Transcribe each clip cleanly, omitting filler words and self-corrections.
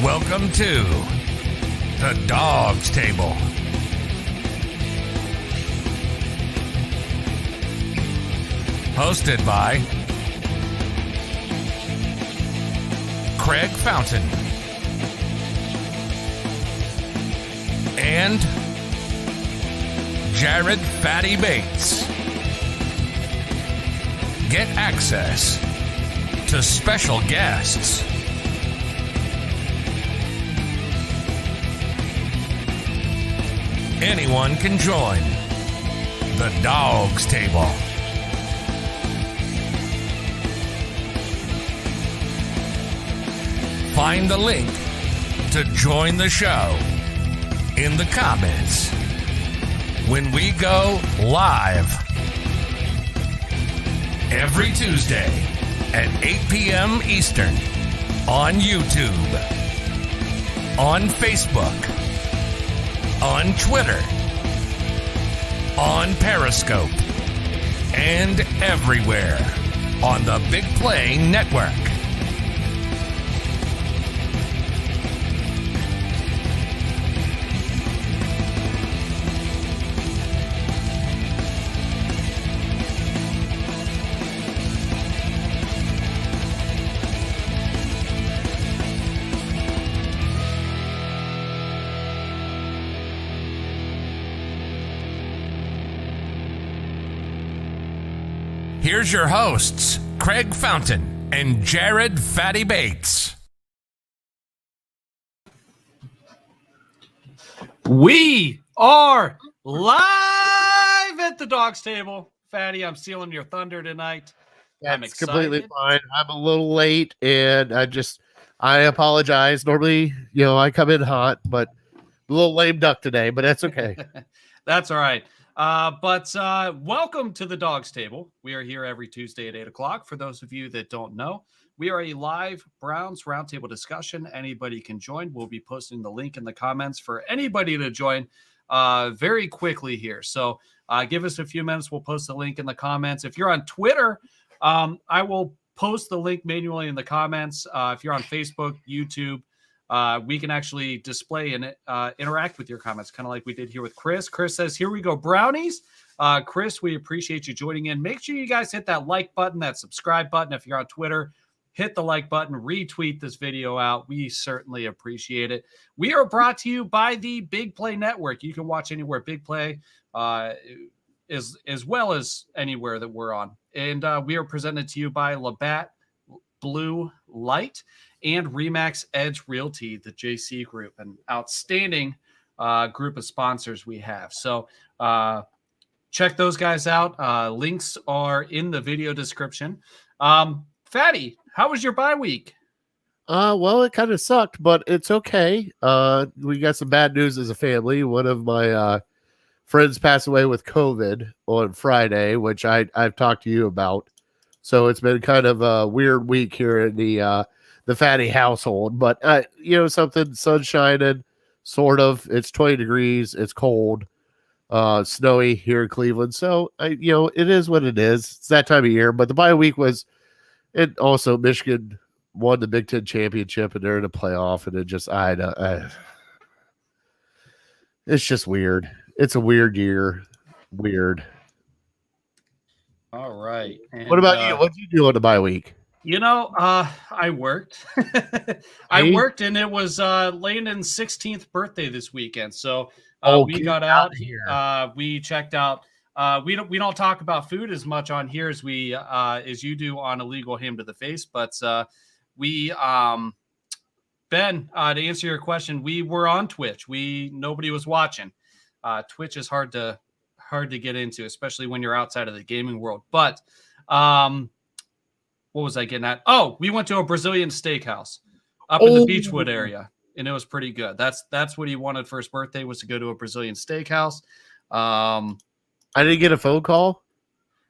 Welcome to the Dawgs Table. Hosted by Craig Fountain and Jared Fatty Bates. Get access to special guests, anyone can join the Dawgs Table. Find the link to join the show in the comments when we go live every Tuesday at 8 p.m. Eastern on YouTube, on Facebook, on Twitter, on Periscope, and everywhere on the BIGPLAY network. Here's your hosts, Craig Fountain and Jared Fatty Bates. We are live at the Dawgs Table. Fatty, I'm stealing your thunder tonight. I'm excited. Completely fine. I'm a little late, and I apologize. Normally, I come in hot, but a little lame duck today, but that's okay. That's all right. But welcome to the Dawgs Table. We are here every Tuesday at 8 o'clock. For those of you that don't know, we are a live Browns roundtable discussion. Anybody can join. We'll be posting the link in the comments for anybody to join very quickly here. So give us a few minutes. We'll post the link in the comments. If you're on Twitter, I will post the link manually in the comments. If you're on Facebook, YouTube, we can actually display and interact with your comments, kind of like we did here with Chris. Chris says, here we go, brownies. Chris, we appreciate you joining in. Make sure you guys hit that like button, that subscribe button. If you're on Twitter, hit the like button, retweet this video out. We certainly appreciate it. We are brought to you by the BIGPLAY Network. You can watch anywhere BIGPLAY as well as anywhere that we're on. And we are presented to you by Labatt Blue Light and Remax Edge Realty, the JC Group, an outstanding group of sponsors we have. So check those guys out. Links are in the video description. Fatty, how was your bye week? Well, it kind of sucked, but it's okay. We got some bad news as a family. One of my friends passed away with COVID on Friday, which I've talked to you about. So it's been kind of a weird week here in the Fatty household, but something, sun shining, sort of. It's 20 degrees. It's cold, snowy here in Cleveland. So it is what it is. It's that time of year. But the bye week was, and also Michigan won the Big Ten championship, and they're in a playoff, and it just it's just weird. It's a weird year. Weird. All right. And, what about you? What did you do on the bye week? I worked. I worked, and it was Landon's 16th birthday this weekend. So we got out here. We checked out. We don't talk about food as much on here as as you do on Illegal Ham to the Face. But Ben, to answer your question, we were on Twitch. Nobody was watching. Twitch is hard to get into, especially when you're outside of the gaming world. But what was I getting at? Oh, we went to a Brazilian steakhouse up in the Beechwood area, and it was pretty good. That's what he wanted for his birthday, was to go to a Brazilian steakhouse. I didn't get a phone call.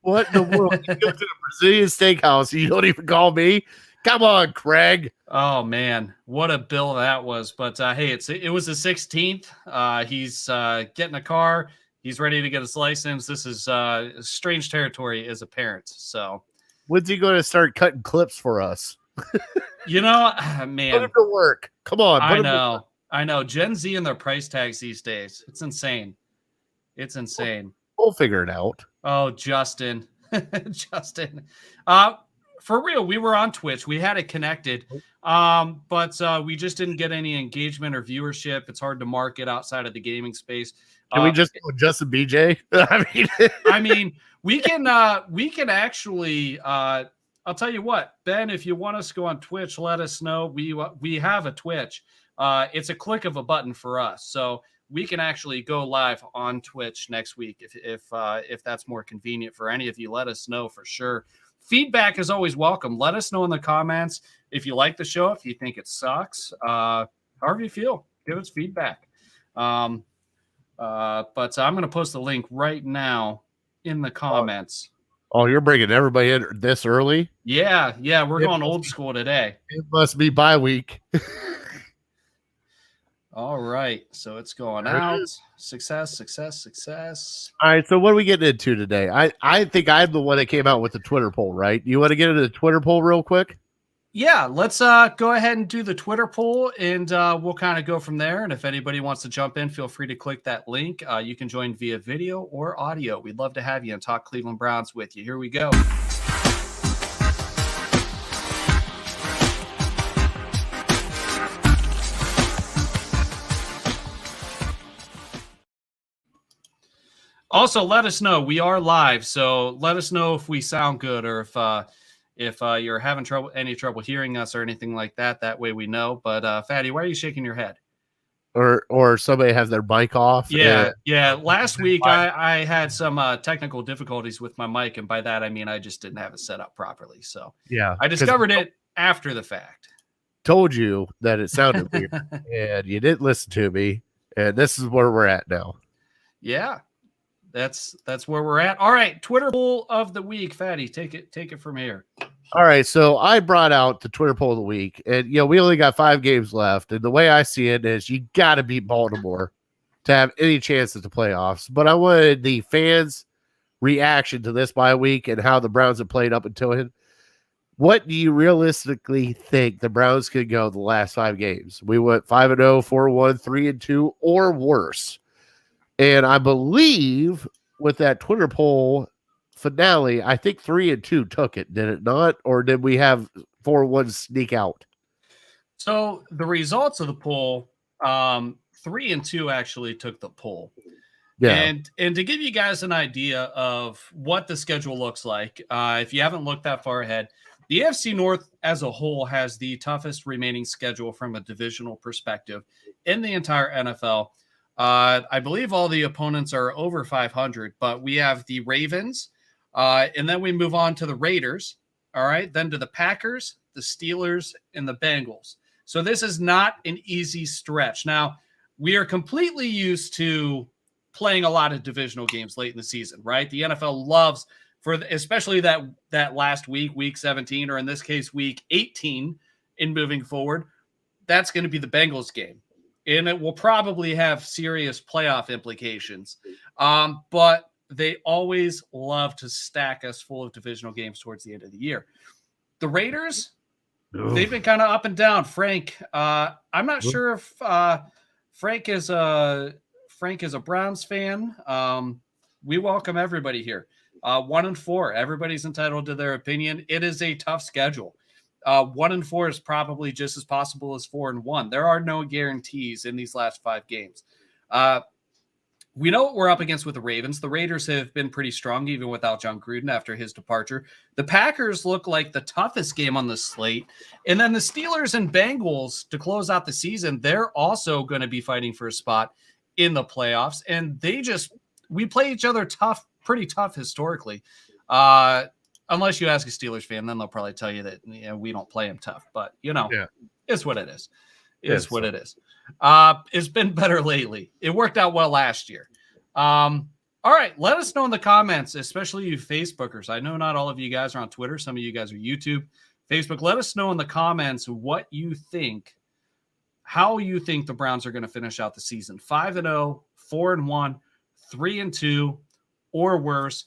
What in the world? You go to the Brazilian steakhouse and you don't even call me? Come on, Craig. Oh man, what a bill that was. But hey, it was the 16th. He's getting a car. He's ready to get his license. This is strange territory as a parent. So when's he going to start cutting clips for us? Put Man, him to work. Come on. Put him to work. I know. Gen Z and their price tags these days. It's insane. It's insane. We'll figure it out. Oh, Justin. Justin. For real, we were on Twitch. We had it connected. But we just didn't get any engagement or viewership. It's hard to market outside of the gaming space. Can we just go Justin BJ? I mean, we can actually I'll tell you what, Ben, if you want us to go on Twitch, let us know. We have a Twitch. It's a click of a button for us. So we can actually go live on Twitch next week if that's more convenient for any of you. Let us know for sure. Feedback is always welcome. Let us know in the comments if you like the show, if you think it sucks, however you feel. Give us feedback. But I'm going to post the link right now in the comments. Oh, you're bringing everybody in this early? Yeah, we're going old school today. It must be bye week. All right, so it's going out. Success. All right, so what are we getting into today? I think I'm the one that came out with the Twitter poll, right? You want to get into the Twitter poll real quick? Yeah, let's go ahead and do the Twitter poll, and we'll kind of go from there. And if anybody wants to jump in, feel free to click that link. You can join via video or audio. We'd love to have you and talk Cleveland Browns with you. Here we go. Also, let us know. We are live, so let us know if we sound good or if you're having any trouble hearing us or anything like that. That way we know. But Fatty, why are you shaking your head? Or somebody has their mic off. Yeah. Last week I had some technical difficulties with my mic, and by that I mean I just didn't have it set up properly. So yeah, I discovered it after the fact. Told you that it sounded weird, and you didn't listen to me. And this is where we're at now. Yeah. That's where we're at. All right, Twitter poll of the week, Fatty. Take it from here. All right, so I brought out the Twitter poll of the week, and we only got 5 games left, and the way I see it is you got to beat Baltimore to have any chance at the playoffs. But I wanted the fans' reaction to this bye week and how the Browns have played up until it. What do you realistically think the Browns could go the last 5 games? We went 5-0, 4-1, 3-2, or worse. And I believe with that Twitter poll finale, I think 3-2 took it, did it not? Or did we have 4-1 sneak out? So the results of the poll, 3-2 actually took the poll. Yeah. And to give you guys an idea of what the schedule looks like, if you haven't looked that far ahead, the AFC North as a whole has the toughest remaining schedule from a divisional perspective in the entire NFL. I believe all the opponents are over 500, but we have the Ravens, and then we move on to the Raiders, all right, then to the Packers, the Steelers, and the Bengals. So this is not an easy stretch. Now, we are completely used to playing a lot of divisional games late in the season, right? The NFL loves, especially that last week 17, or in this case, week 18, in moving forward, that's going to be the Bengals game. And it will probably have serious playoff implications. But they always love to stack us full of divisional games towards the end of the year. The Raiders, they've been kind of up and down. Frank, I'm not sure if Frank is a Browns fan. We welcome everybody here. 1-4. Everybody's entitled to their opinion. It is a tough schedule. 1-4 is probably just as possible as 4-1. There are no guarantees in these last 5 games. We know what we're up against with the Ravens. The Raiders have been pretty strong, even without John Gruden after his departure. The Packers look like the toughest game on the slate. And then the Steelers and Bengals, to close out the season, they're also going to be fighting for a spot in the playoffs. And we play each other pretty tough historically. Unless you ask a Steelers fan, then they'll probably tell you that we don't play them tough. But, it's what it is. It's what it is. It's been better lately. It worked out well last year. All right, let us know in the comments, especially you Facebookers. I know not all of you guys are on Twitter. Some of you guys are YouTube, Facebook. Let us know in the comments what you think, how you think the Browns are going to finish out the season. 5-0, 4-1, 3-2, or worse.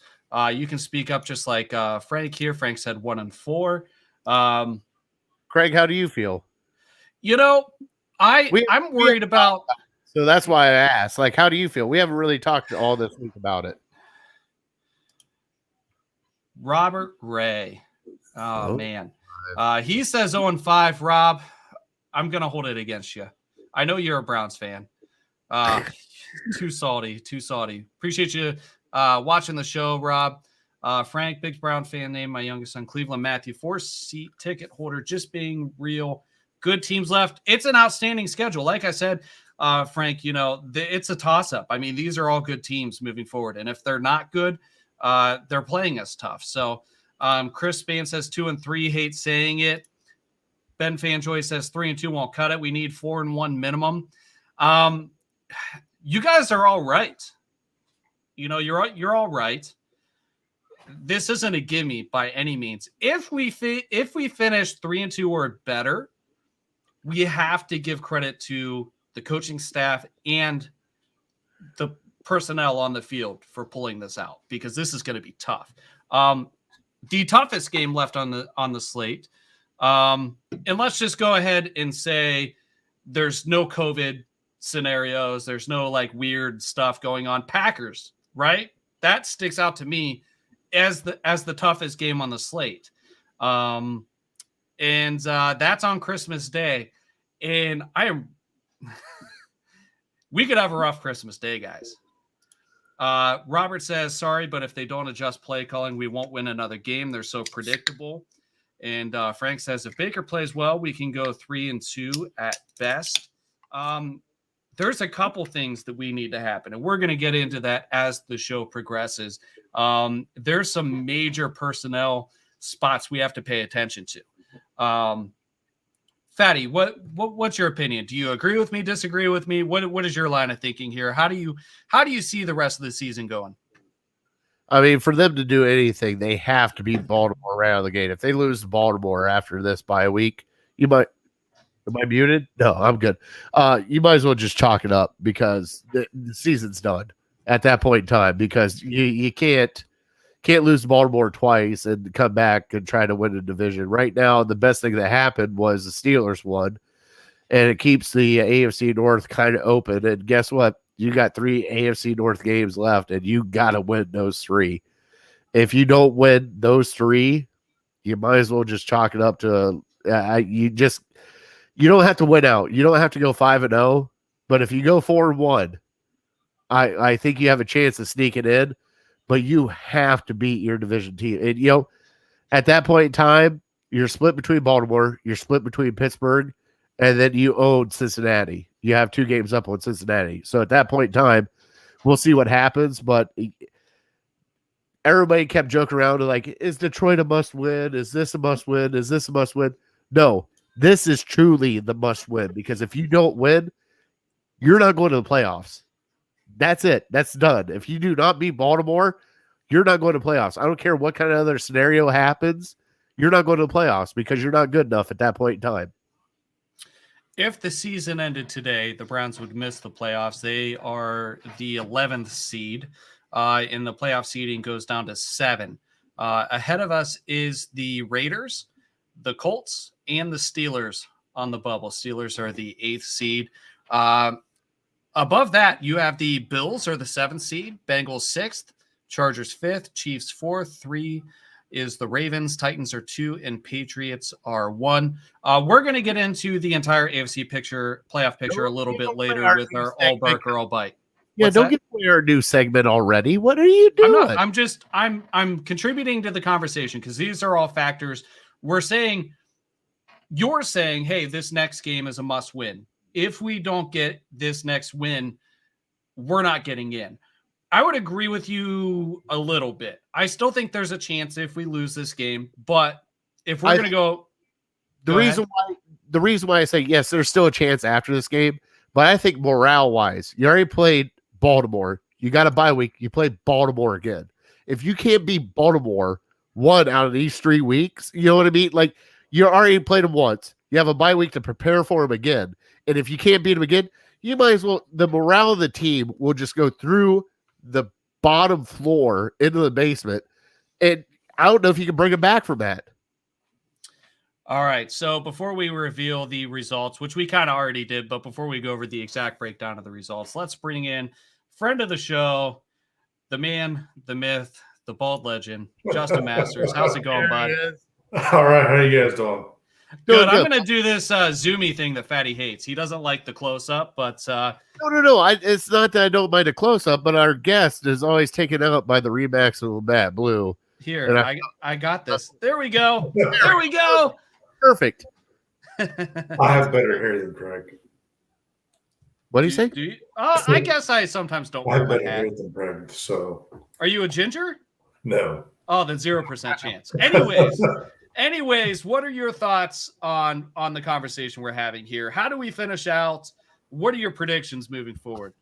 You can speak up just like Frank here. Frank said 1-4. Craig, how do you feel? You know, I'm worried about. So that's why I asked. Like, how do you feel? We haven't really talked all this week about it. Robert Ray. Oh man. He says 0-5, Rob. I'm gonna hold it against you. I know you're a Browns fan. Too salty. Appreciate you watching the show, Rob. Frank, big Brown fan, named my youngest son Cleveland Matthew, 4-seat ticket holder, just being real. Good teams left. It's an outstanding schedule. Like I said, Frank, it's a toss-up. I mean, these are all good teams moving forward. And if they're not good, they're playing us tough. So Chris Span says 2-3, hates saying it. Ben Fanjoy says 3-2 won't cut it. We need 4-1 minimum. You guys are all right. You're all right. This isn't a gimme by any means. If we finish 3-2 or better, we have to give credit to the coaching staff and the personnel on the field for pulling this out, because this is going to be tough. The toughest game left on the slate. And let's just go ahead and say there's no COVID scenarios. There's no like weird stuff going on. Packers, right? That sticks out to me as the toughest game on the slate. And that's on Christmas Day. And we could have a rough Christmas Day, guys. Robert says, sorry, but if they don't adjust play calling, we won't win another game. They're so predictable. And Frank says, if Baker plays well, we can go 3-2 at best. There's a couple things that we need to happen, and we're going to get into that as the show progresses. There's some major personnel spots we have to pay attention to. Fatty, what's your opinion? Do you agree with me, disagree with me? What is your line of thinking here? How do you see the rest of the season going? I mean, for them to do anything, they have to beat Baltimore right out of the gate. If they lose to Baltimore after this bye week, you might. Am I muted? No, I'm good. You might as well just chalk it up, because the season's done at that point in time, because you can't lose to Baltimore twice and come back and try to win a division. Right now, the best thing that happened was the Steelers won, and it keeps the AFC North kind of open. And guess what? You got 3 AFC North games left, and you got to win those 3. If you don't win those 3, you might as well just chalk it up to you don't have to win out. You don't have to go 5-0, but if you go 4-1, I think you have a chance of sneaking in, but you have to beat your division team. And, at that point in time, you're split between Baltimore, you're split between Pittsburgh, and then you own Cincinnati. You have 2 games up on Cincinnati. So at that point in time, we'll see what happens, but everybody kept joking around like, is Detroit a must win? Is this a must win? Is this a must win? No. This is truly the must win, because if you don't win, you're not going to the playoffs. That's it. That's done. If you do not beat Baltimore, you're not going to playoffs. I don't care what kind of other scenario happens. You're not going to the playoffs, because you're not good enough at that point in time. If the season ended today, the Browns would miss the playoffs. They are the 11th seed, and the playoff seeding goes down to 7. Ahead of us is the Raiders, the Colts, and the Steelers on the bubble. Steelers are the 8th seed. Above that, you have the Bills are the 7th seed, Bengals 6th, Chargers 5th, Chiefs 4th, 3 is the Ravens, Titans are 2, and Patriots are 1. We're going to get into the entire AFC playoff picture a little bit later with our all bark or all bite. Yeah, What's don't that? get away our new segment already. What are you doing? I'm contributing to the conversation, because these are all factors. You're saying, hey, this next game is a must win. If we don't get this next win, we're not getting in. I would agree with you a little bit. I still think there's a chance if we lose this game, but if we're going to go, the reason why I say yes, there's still a chance after this game, but I think morale wise, you already played Baltimore. You got a bye week. You play Baltimore again. If you can't beat Baltimore 1 out of these 3 weeks, you know what I mean? Like, you already played them once. You have a bye week to prepare for them again. And if you can't beat them again, you might as well, the morale of the team will just go through the bottom floor into the basement. And I don't know if you can bring them back from that. All right. So before we reveal the results, which we kind of already did, but before we go over the exact breakdown of the results, let's bring in friend of the show, the man, the myth, the bald legend, Justin Masters. How's it going, bud? All right, how you guys doing? Good. I'm going to do this zoomy thing that Fatty hates. He doesn't like the close up, but No. It's not that I don't mind a close up, but our guest is always taken out by the Remax of Matte Blue. here, I got this. There we go. There we go. Perfect. I have better hair than Craig. What do you say? Do you? I guess I sometimes don't I wear have my better hat. hair than Craig, so Are you a ginger? no. Oh, then 0% chance. Anyways, what are your thoughts on the conversation we're having here? How do we finish out? What are your predictions moving forward?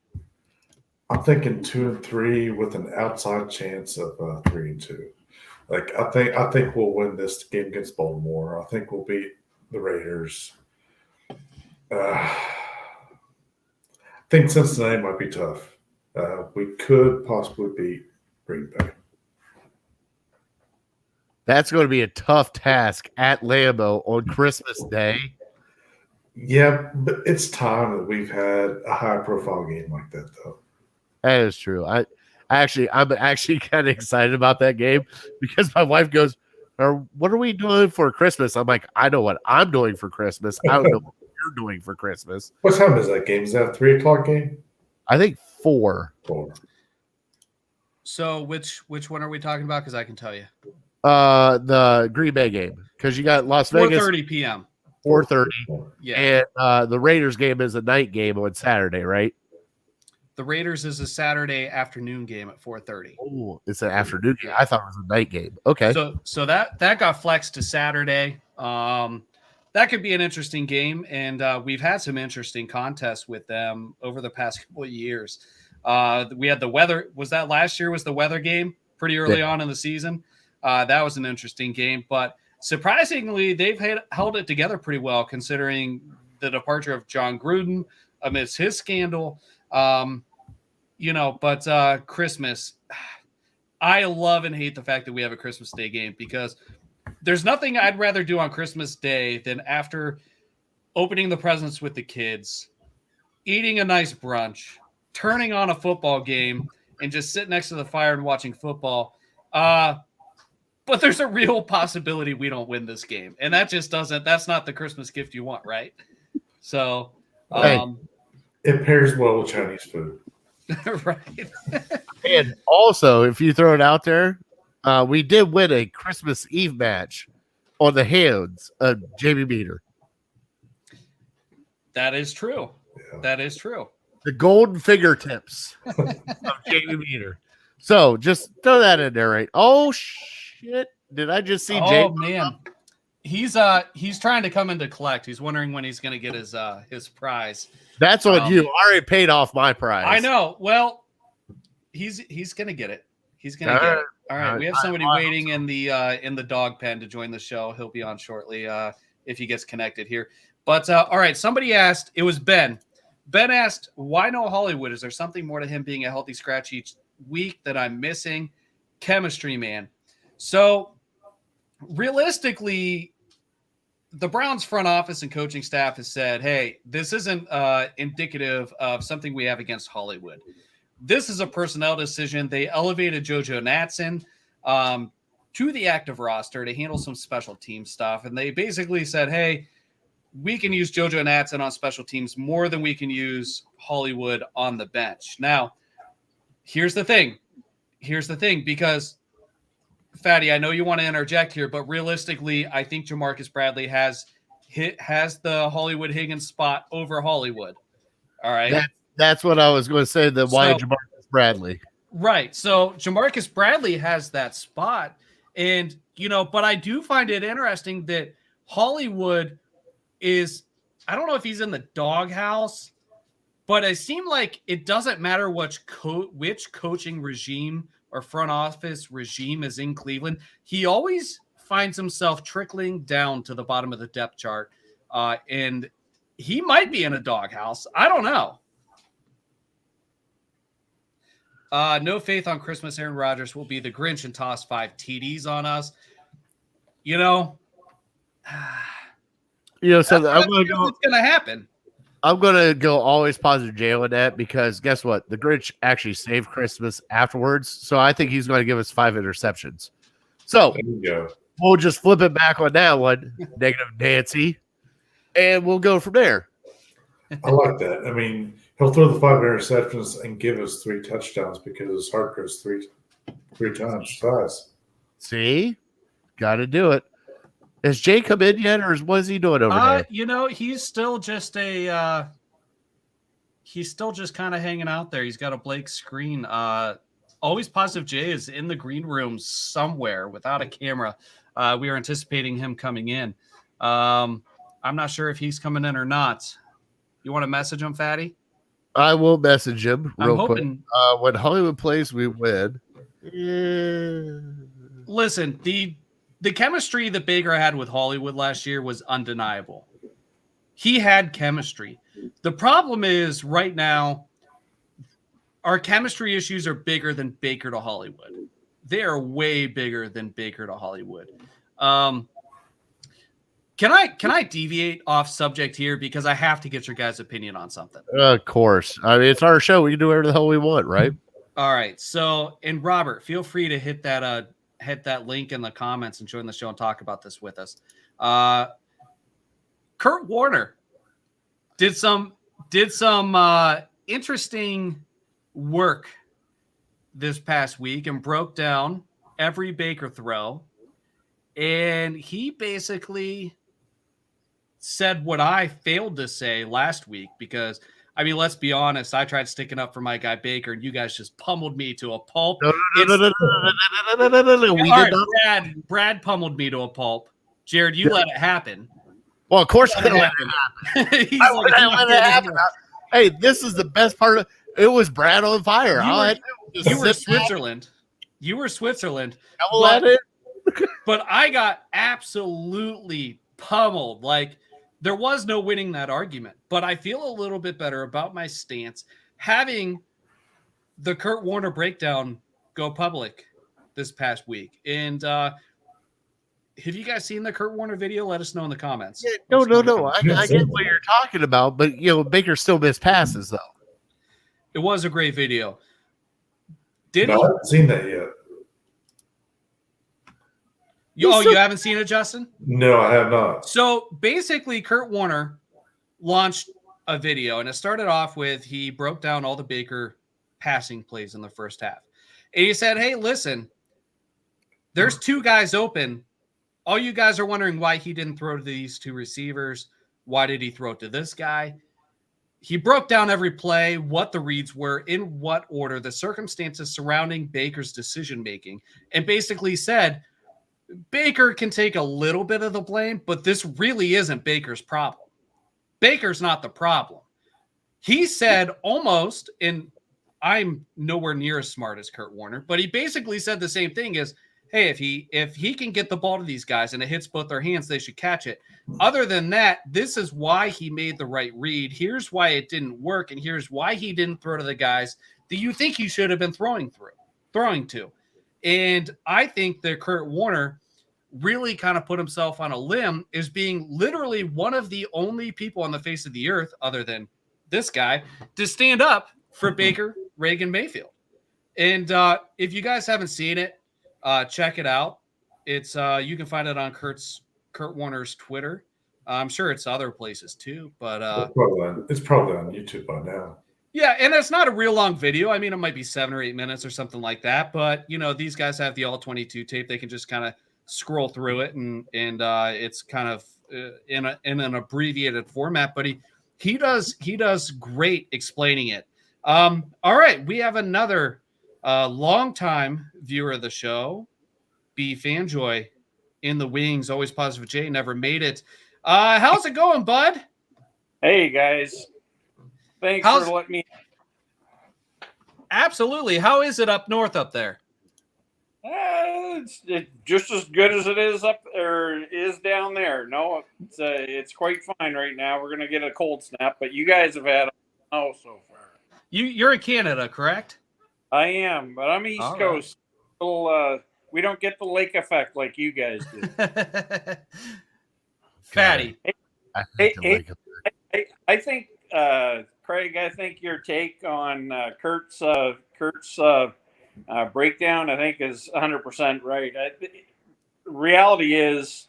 I'm thinking 2-3 with an outside chance of 3-2. Like I think we'll win this game against Baltimore. I think we'll beat the Raiders. I think Cincinnati might be tough. We could possibly beat Green Bay. That's going to be a tough task at Lambeau on Christmas Day. Yeah, but it's time that we've had a high-profile game like that, though. That is true. I'm actually kind of excited about that game because my wife goes, "What are we doing for Christmas?" I'm like, "I know what I'm doing for Christmas. I don't know what you're doing for Christmas." What time is that game? Is that a 3:00 game? I think 4. 4. So which one are we talking about? Because I can tell you. The Green Bay game because you got Las Vegas 4:30 p.m. 4:30, Yeah. and the Raiders game is a night game on Saturday, right? The Raiders is a Saturday afternoon game at 4:30. Oh, it's an afternoon game. I thought it was a night game. Okay. So that got flexed to Saturday. That could be an interesting game, and we've had some interesting contests with them over the past couple of years. We had the weather. Was that last year? Was the weather game pretty early on in the season? That was an interesting game, but surprisingly, they've held it together pretty well considering the departure of John Gruden amidst his scandal. But Christmas, I love and hate the fact that we have a Christmas Day game because there's nothing I'd rather do on Christmas Day than after opening the presents with the kids, eating a nice brunch, turning on a football game, and just sit next to the fire and watching football. But there's a real possibility we don't win this game. And that's not the Christmas gift you want, right? So, it pairs well with Chinese food. right. And also, if you throw it out there, we did win a Christmas Eve match on the hands of Jamie Meter. That is true. Yeah. That is true. The golden fingertips of Jamie Meter. So just throw that in there, right? Oh shit! Did I just see? Oh man, he's trying to come in to collect. He's wondering when he's going to get his prize. That's on you. I already paid off my prize. I know. Well, he's going to get it. He's going to get it. All right, we have somebody waiting in the dog pen to join the show. He'll be on shortly if he gets connected here. But all right, somebody asked. It was Ben. Ben asked, "Why no Hollywood? Is there something more to him being a healthy scratch each week that I'm missing?" Chemistry, man. So realistically, the Browns front office and coaching staff has said, "Hey, this isn't indicative of something we have against Hollywood. This is a personnel decision." They elevated JoJo Natson to the active roster to handle some special team stuff. And they basically said, "Hey, we can use JoJo Natson on special teams more than we can use Hollywood on the bench." Now, here's the thing, because Fatty, I know you want to interject here, but realistically, I think Jamarcus Bradley has the Hollywood Higgins spot over Hollywood. All right. That's what I was going to say. Why Jamarcus Bradley? Right. So Jamarcus Bradley has that spot. And, but I do find it interesting that Hollywood is, I don't know if he's in the doghouse, but it seemed like it doesn't matter which coaching regime or front office regime is in Cleveland. He always finds himself trickling down to the bottom of the depth chart. And he might be in a doghouse. I don't know. No faith on Christmas. Aaron Rodgers will be the Grinch and toss 5 TDs on us. You know, so That's what's going to happen. I'm gonna go always positive J on that because guess what? The Grinch actually saved Christmas afterwards, so I think he's going to give us 5 interceptions. So There you go. we'll just flip it back on that one, negative Nancy, and we'll go from there. I like that. I mean, he'll throw the 5 interceptions and give us 3 touchdowns because his heart goes three times size. See, got to do it. Has Jay come in yet, or what is he doing over there? You know, he's still just kind of hanging out there. He's got a blank screen. Always Positive Jay is in the green room somewhere without a camera. We are anticipating him coming in. I'm not sure if he's coming in or not. You want to message him, Fatty? I will message him real quick. When Hollywood plays, we win. Listen, the chemistry that Baker had with Hollywood last year was undeniable. He had chemistry. The problem is right now, our chemistry issues are bigger than Baker to Hollywood. They are way bigger than Baker to Hollywood. Can I deviate off subject here because I have to get your guys' opinion on something? Of course. I mean, it's our show. We can do whatever the hell we want, right? All right. So, and Robert, feel free to hit that link in the comments and join the show and talk about this with us. Kurt Warner did some interesting work this past week and broke down every Baker throw. And he basically said what I failed to say last week because, I mean, let's be honest. I tried sticking up for my guy Baker, and you guys just pummeled me to a pulp. No. Brad pummeled me to a pulp. Jared, you let it happen. Well, of course I'm going to let it happen. Let it happen. Hey, this is the best part of it. Was Brad on fire? You were Switzerland. You were Switzerland. But I got absolutely pummeled. Like, there was no winning that argument. But I feel a little bit better about my stance having the Kurt Warner breakdown go public this past week. And have you guys seen the Kurt Warner video? Let us know in the comments. Yeah, no. I get what you're talking about, but Baker still missed passes, though. It was a great video. I haven't seen that yet. You haven't seen it, Justin? No, I have not. So basically, Kurt Warner launched a video, and it started off with he broke down all the Baker passing plays in the first half. And he said, hey, listen, there's 2 guys open. All you guys are wondering why he didn't throw to these 2 receivers. Why did he throw to this guy? He broke down every play, what the reads were, in what order, the circumstances surrounding Baker's decision-making, and basically said, Baker can take a little bit of the blame, but this really isn't Baker's problem. Baker's not the problem. He said almost, and I'm nowhere near as smart as Kurt Warner, but he basically said the same thing as, hey, if he can get the ball to these guys and it hits both their hands, they should catch it. Other than that, this is why he made the right read. Here's why it didn't work, and here's why he didn't throw to the guys that you think he should have been throwing to. And I think that Kurt Warner really kind of put himself on a limb as being literally one of the only people on the face of the earth, other than this guy, to stand up for Baker, Reagan, Mayfield. And if you guys haven't seen it, check it out. It's you can find it on Kurt Warner's Twitter. I'm sure it's other places too, but it's probably on YouTube by now. Yeah, and it's not a real long video. I mean, it might be 7 or 8 minutes or something like that. But these guys have the all 22 tape. They can just kind of scroll through it, and it's kind of in an abbreviated format. But he does great explaining it. All right, we have another longtime viewer of the show, B Fanjoy in the wings. Always Positive J, never made it. How's it going, bud? Hey guys. Thanks for letting me. Absolutely. How is it up north up there? It's just as good as it is up there is down there. No, it's quite fine right now. We're gonna get a cold snap, but you guys have had snow so far. You're in Canada, correct? I am, but I'm East Coast. So, we don't get the lake effect like you guys do. Fatty. I think the link up there. I think, Craig, I think your take on Kurt's breakdown, I think, is 100% right. Reality is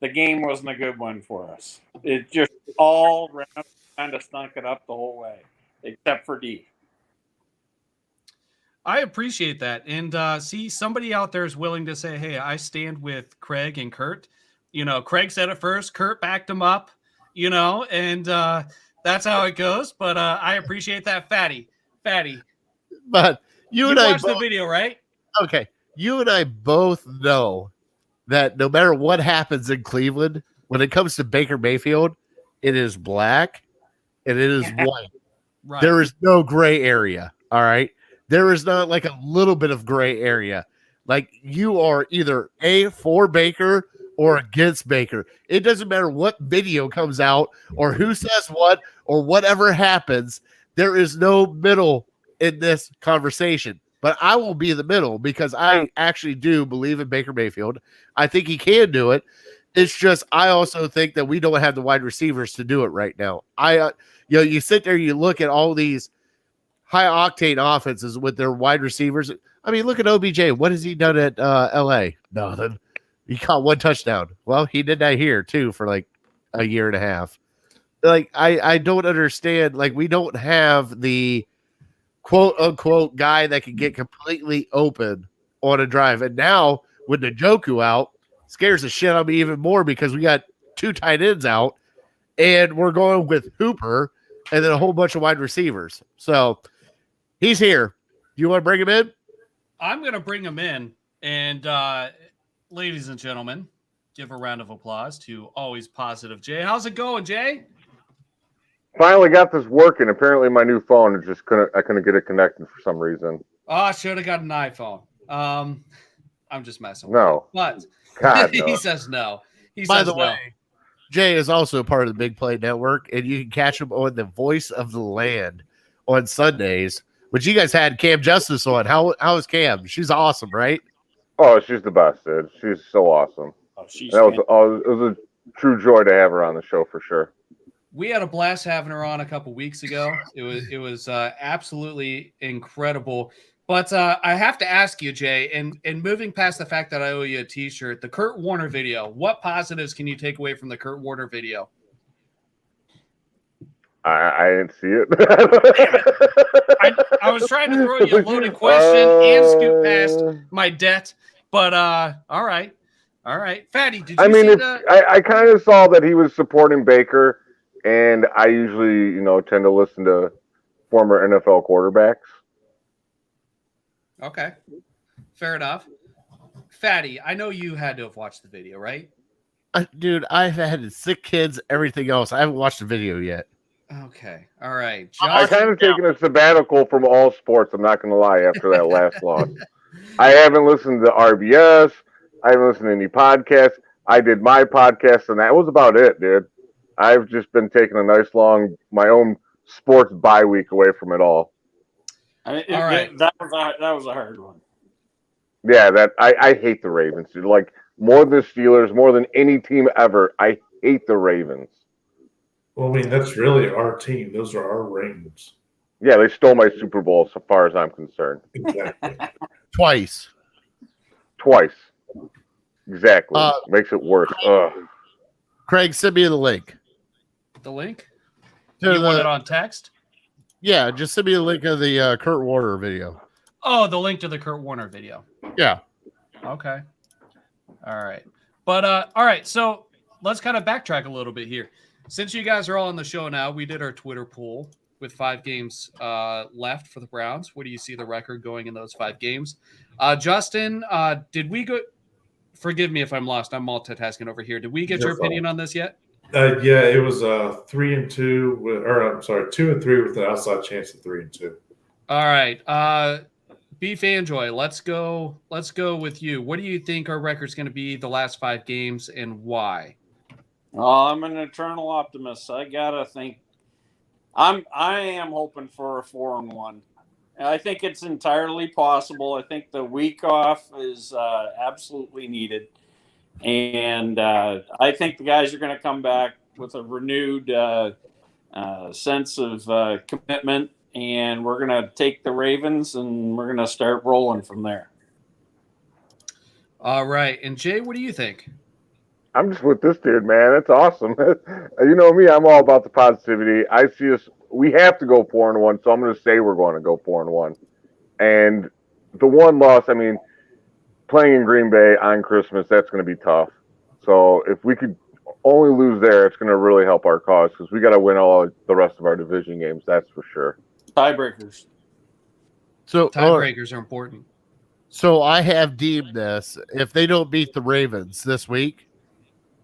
the game wasn't a good one for us. It just all around kind of stunk it up the whole way, except for D. I appreciate that. And see, somebody out there is willing to say, hey, I stand with Craig and Kurt. You know, Craig said it first, Kurt backed him up, you know, and that's how it goes. But I appreciate that. Fatty. But you and I watched the video, right? Okay. You and I both know that no matter what happens in Cleveland, when it comes to Baker Mayfield, it is black and it is white. Right. There is no gray area. All right. There is not like a little bit of gray area. Like you are either for Baker or against Baker. It doesn't matter what video comes out or who says what or whatever happens. There is no middle in this conversation. But I will be in the middle because I actually do believe in Baker Mayfield. I think he can do it. It's just I also think that we don't have the wide receivers to do it right now. You sit there, you look at all these high octane offenses with their wide receivers. I mean, look at OBJ. What has he done at LA? Nothing. He caught one touchdown. Well, he did that here too for like a year and a half. Like I don't understand. Like we don't have the quote unquote guy that can get completely open on a drive. And now with Njoku out, scares the shit out of me even more because we got 2 tight ends out and we're going with Hooper and then a whole bunch of wide receivers. So he's here. Do you want to bring him in? I'm going to bring him in. And ladies and gentlemen, give a round of applause to always positive Jay. How's it going, Jay? Finally got this working. Apparently my new phone is just I couldn't get it connected for some reason. Oh, I should have got an iPhone. I'm just messing with No. you. But God, he no. says no. By the way, Jay is also part of the Big Play Network, and you can catch him on the Voice of the Land on Sundays, which you guys had Cam Justice on. How is Cam? She's awesome, right? Oh, she's the best, dude. She's so awesome. It was a true joy to have her on the show for sure. We had a blast having her on a couple weeks ago. It was absolutely incredible. But I have to ask you, Jay, and moving past the fact that I owe you a T-shirt, the Kurt Warner video, what positives can you take away from the Kurt Warner video? I didn't see it. I was trying to throw you a loaded question and scoot past my debt, but all right. Fatty, did you see I kind of saw that he was supporting Baker, and I usually, tend to listen to former NFL quarterbacks. Okay, fair enough. Fatty, I know you had to have watched the video, right? Dude, I've had sick kids, everything else. I haven't watched the video yet. Okay, all right. I kind of taken a sabbatical from all sports. I'm not going to lie. After that last loss, I haven't listened to RBS. I haven't listened to any podcasts. I did my podcast, and that was about it, dude. I've just been taking a nice my own sports bye week away from it all. All right. That was a hard one. Yeah, I hate the Ravens, dude. Like more than the Steelers, more than any team ever. I hate the Ravens. Well, I mean, that's really our team. Those are our rings. Yeah, they stole my Super Bowl, so far as I'm concerned. Exactly. Twice. Exactly. Makes it worse. Craig, send me the link. The link? You want it on text? Yeah, just send me the link of the Kurt Warner video. Oh, the link to the Kurt Warner video. Yeah. Okay. All right. But all right, so let's kind of backtrack a little bit here. Since you guys are all on the show now, we did our Twitter poll with 5 games left for the Browns. What do you see the record going in those 5 games? Justin, did we go? Forgive me if I'm lost. I'm multitasking over here. Did we get your opinion on this yet? Yeah, it was 3-2, 2-3 with an outside chance of 3-2. All right, Beef Anjoy, let's go with you. What do you think our record's going to be the last 5 games, and why? Oh, I'm an eternal optimist. I gotta think. I am hoping for a 4-1. I think it's entirely possible. I think the week off is absolutely needed, and I think the guys are going to come back with a renewed sense of commitment, and we're going to take the Ravens and we're going to start rolling from there. All right. And Jay, what do you think? I'm just with this dude, man. That's awesome. You know me, I'm all about the positivity. I see us. We have to go 4-1, so I'm going to say we're going to go 4-1. And the one loss, I mean, playing in Green Bay on Christmas, that's going to be tough. So if we could only lose there, it's going to really help our cause because we got to win all the rest of our division games. That's for sure. Tiebreakers. So Tiebreakers are important. So I have deemed this: if they don't beat the Ravens this week,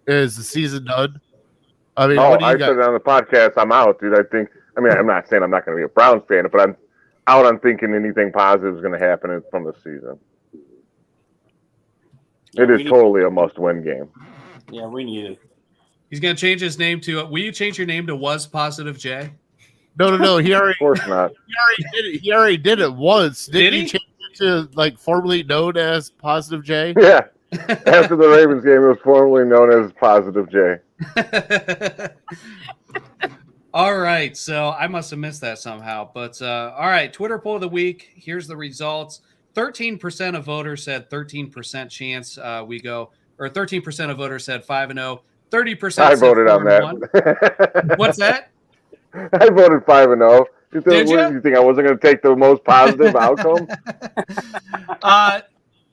is the season done? I mean, what do you I got? said it on the podcast. I'm out, dude. I'm not saying I'm not going to be a Browns fan, but I'm out on thinking anything positive is going to happen from the season. Yeah, it is totally a must-win game. Yeah, we need it. He's going to change his name to. Will you change your name to Was Positive Jay? No. He already. Of course not. He already did it once. Did he? Change it to like formerly known as Positive J? Yeah. After the Ravens game, it was formerly known as Positive J. All right, so I must have missed that somehow. But all right, Twitter poll of the week. Here's the results. 13% of voters said 13% chance we go, or 13% of voters said 5-0. 30% I said voted on 4-1. that. What's that? I voted 5-0. Did you? You think I wasn't going to take the most positive outcome?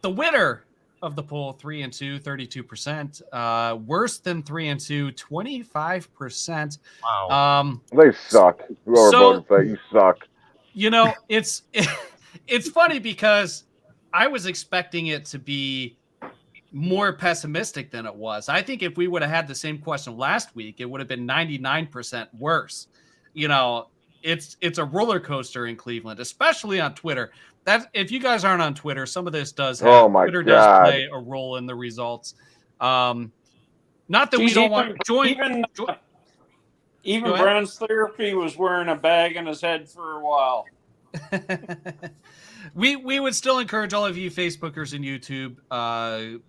The winner of the poll, 3-2, 32%. Worse than 3-2, 25%. Wow. They suck. Whoever So- voted for that, you suck. You know, it's funny because I was expecting it to be more pessimistic than it was. I think if we would have had the same question last week, it would have been 99% worse. You know, it's a roller coaster in Cleveland, especially on Twitter. That if you guys aren't on Twitter, some of this does have Oh my Twitter God. does play a role in the results. Not that we don't want join. Even Go ahead. Brown's Therapy was wearing a bag on his head for a while. We would still encourage all of you Facebookers and YouTube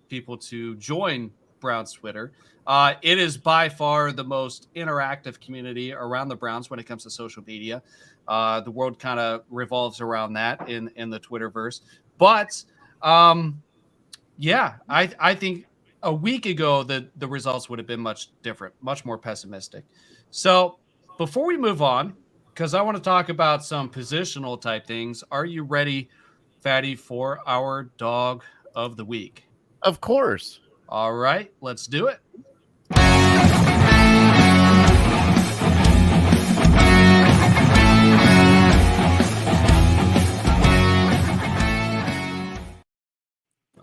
people to join Browns Twitter. It is by far the most interactive community around the Browns when it comes to social media. The world kind of revolves around that in the Twitterverse. But yeah, I think a week ago the results would have been much different, much more pessimistic. So before we move on, because I want to talk about some positional type things, are you ready, Fatty, for our dog of the week? Of course. All right, let's do it.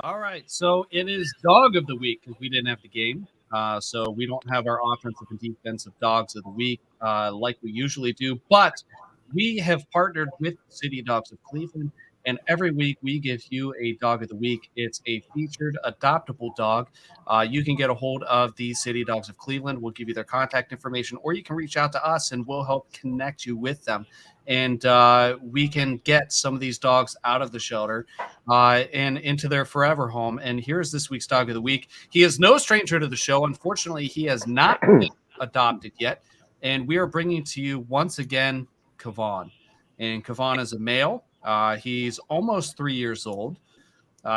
All right, so it is dog of the week because we didn't have the game. So we don't have our offensive and defensive dogs of the week like we usually do. But we have partnered with City Dogs of Cleveland, and every week we give you a dog of the week. It's a featured adoptable dog. You can get a hold of the City Dogs of Cleveland. We'll give you their contact information, or you can reach out to us and we'll help connect you with them. And we can get some of these dogs out of the shelter and into their forever home. And here's this week's dog of the week. He is no stranger to the show. Unfortunately, he has not been adopted yet. And we are bringing to you once again Kavan. And Kavan is a male. He's almost 3 years old.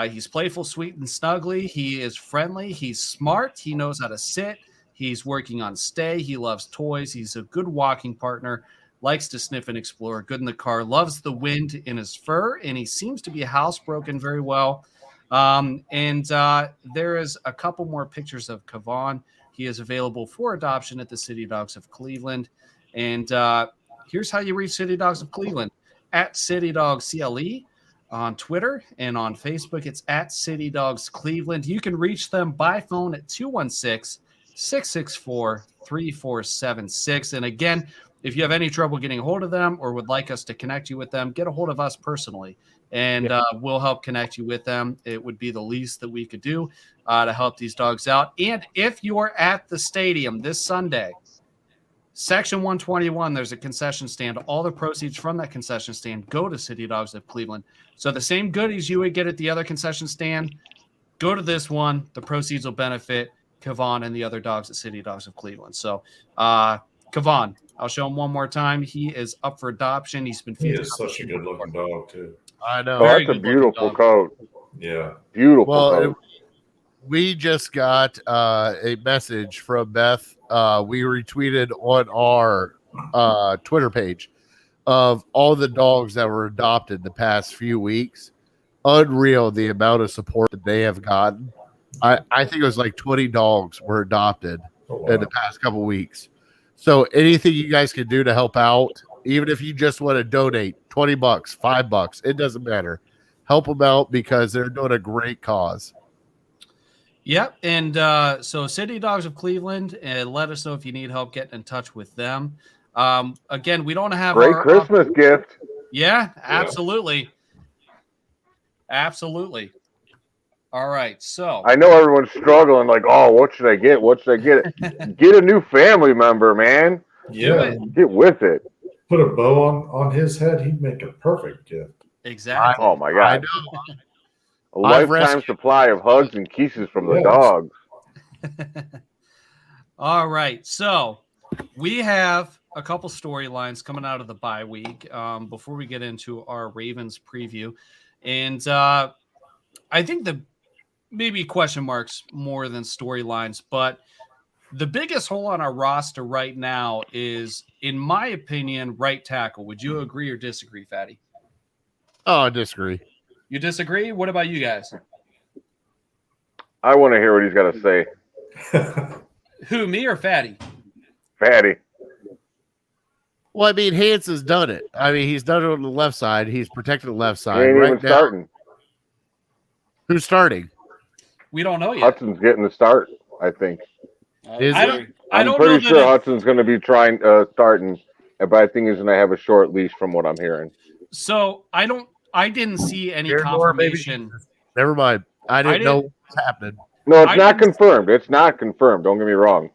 He's playful, sweet, and snuggly. He is friendly. He's smart. He knows how to sit. He's working on stay. He loves toys. He's a good walking partner. Likes to sniff and explore. Good in the car. Loves the wind in his fur. And he seems to be housebroken very well. There is a couple more pictures of Kavan. He is available for adoption at the City Dogs of Cleveland. And here's how you reach City Dogs of Cleveland. At City Dogs CLE on Twitter, and on Facebook, it's at City Dogs Cleveland. You can reach them by phone at 216-664-3476. And again, if you have any trouble getting a hold of them or would like us to connect you with them, get a hold of us personally, and we'll help connect you with them. It would be the least that we could do to help these dogs out. And if you're at the stadium this Sunday, Section 121, there's a concession stand. All the proceeds from that concession stand go to City Dogs of Cleveland. So the same goodies you would get at the other concession stand, go to this one. The proceeds will benefit Kevon and the other dogs at City Dogs of Cleveland. So, Kevon, I'll show him one more time. He is up for adoption. He's been He featured. is such a good looking dog too. I know. Oh, Very that's a good-looking beautiful dog. coat. Yeah. Beautiful Well, coat. we just got a message from Beth. We retweeted on our Twitter page of all the dogs that were adopted the past few weeks. Unreal the amount of support that they have gotten. I think it was like 20 dogs were adopted in the past couple weeks. So anything you guys can do to help out, even if you just want to donate $20, $5, it doesn't matter. Help them out because they're doing a great cause. Yep. And so City Dogs of Cleveland, and let us know if you need help getting in touch with them. Again, we don't have Great Christmas gift. Yeah, absolutely. Absolutely. All right. So I know everyone's struggling, like, oh, what should I get? What should I get? Get a new family member, man. Yeah. Get with it. Put a bow on his head. He'd make a perfect gift. Exactly. Oh my I God. know. A lifetime supply of hugs and kisses from the Yes. dogs. All right. So we have a couple storylines coming out of the bye week before we get into our Ravens preview. And I think the maybe question marks more than storylines, but the biggest hole on our roster right now is, in my opinion, right tackle. Would you agree or disagree, Fatty? Oh, I disagree. You disagree? What about you guys? I want to hear what he's got to say. Who, me or Fatty? Fatty. Well, I mean, Hans has done it. I mean, he's done it on the left side. He's protected the left He side. ain't Right even now, starting. who's starting? We don't know yet. Hudson's getting the start, I think. Is I it? don't, I I'm don't pretty know sure that Hudson's going to be trying starting, but I think he's going to have a short leash from what I'm hearing. so I didn't see any Aaron Moore, maybe? confirmation. Never mind. I didn't know didn't- what was happening. No, it's I not didn't- confirmed. It's not confirmed. Don't get me wrong.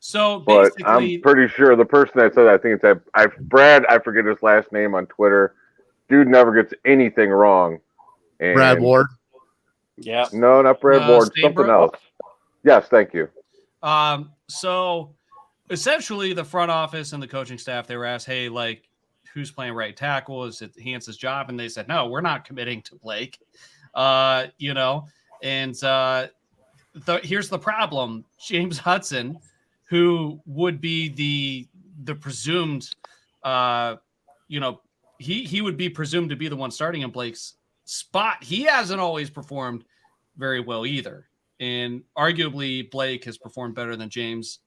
So But basically, I'm pretty sure the person that said that, I think it's Brad. I forget his last name on Twitter. Dude never gets anything wrong. And Brad Ward. Yeah. No, not Brad Ward. Something Stainbrook? else. Yes, thank you. so essentially the front office and the coaching staff, they were asked, hey, like, who's playing right tackle? Is it Hans's job? And they said, no, we're not committing to Blake. And here's the problem. James Hudson, who would be the presumed, he would be presumed to be the one starting in Blake's spot. He hasn't always performed very well either. And arguably Blake has performed better than James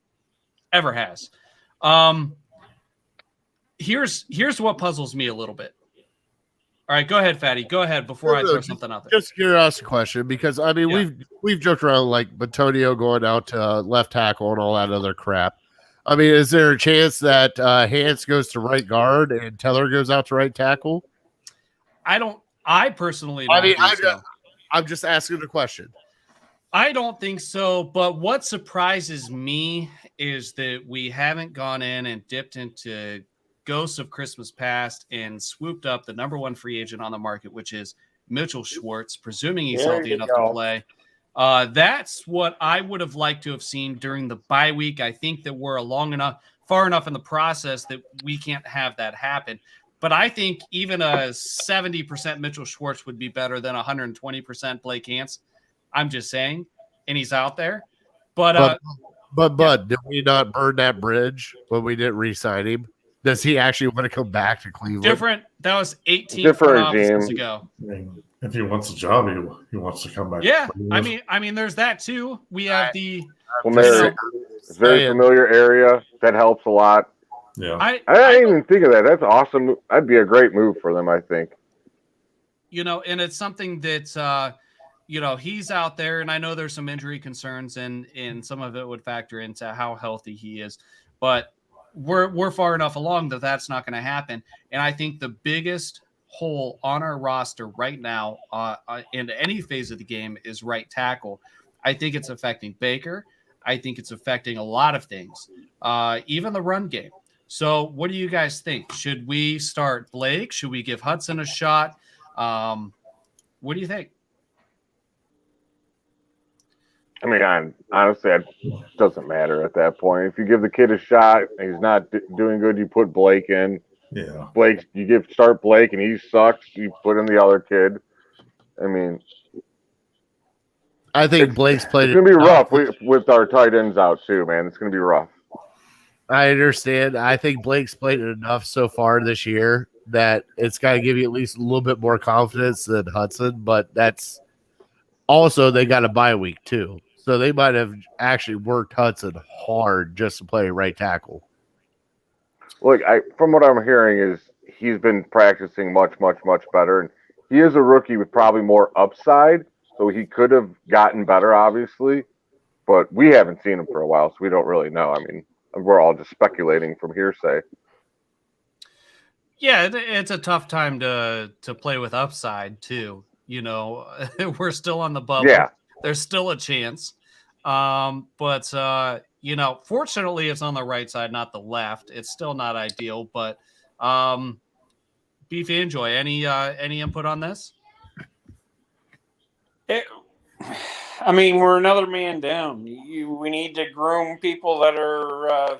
ever has. Here's what puzzles me a little bit. All right, go ahead, Fatty. Go ahead before I throw something out there. Just a curiosity question, because I mean we've joked around like Batonio going out to left tackle and all that other crap. I mean, is there a chance that Hans goes to right guard and Teller goes out to right tackle? I personally don't think so. I'm just asking the question. I don't think so, but what surprises me is that we haven't gone in and dipped into Ghosts of Christmas Past and swooped up the number one free agent on the market, which is Mitchell Schwartz, presuming he's healthy enough to play. That's what I would have liked to have seen during the bye week. I think that we're far enough in the process that we can't have that happen. But I think even a 70% Mitchell Schwartz would be better than 120% Blake Hans. I'm just saying, and he's out there. But did we not burn that bridge when we didn't re-sign him? Does he actually want to come back to Cleveland? Different. That was 18 Different offices regime. ago. I mean, if he wants a job, he wants to come back. Yeah, to Cleveland. I mean, there's that too. We have the. Familiar, very familiar area. That helps a lot. Yeah. I didn't even think of that. That's awesome. That'd be a great move for them, I think. And it's something that he's out there, and I know there's some injury concerns, and some of it would factor into how healthy he is, but we're far enough along that that's not going to happen. And I think the biggest hole on our roster right now, in any phase of the game, is right tackle. I think it's affecting Baker. I think it's affecting a lot of things, even the run game. So what do you guys think? Should we start Blake? Should we give Hudson a shot? What do you think? I mean, honestly, it doesn't matter at that point. If you give the kid a shot and he's not doing good, you put Blake in. Yeah. Blake, start Blake and he sucks, you put in the other kid. I mean, I think Blake's played. It's going to be rough with our tight ends out too, man. It's going to be rough. I understand. I think Blake's played it enough so far this year that it's got to give you at least a little bit more confidence than Hudson. But that's also they got a bye week too, so they might have actually worked Hudson hard just to play right tackle. Look, from what I'm hearing is he's been practicing much, much, much better, and he is a rookie with probably more upside, so he could have gotten better, obviously. But we haven't seen him for a while, so we don't really know. I mean, we're all just speculating from hearsay. Yeah, it's a tough time to play with upside too. You know, we're still on the bubble. Yeah. There's still a chance. But you know, fortunately it's on the right side, not the left. It's still not ideal, but Beef Enjoy, any input on this? I mean, we're another man down. We need to groom people that are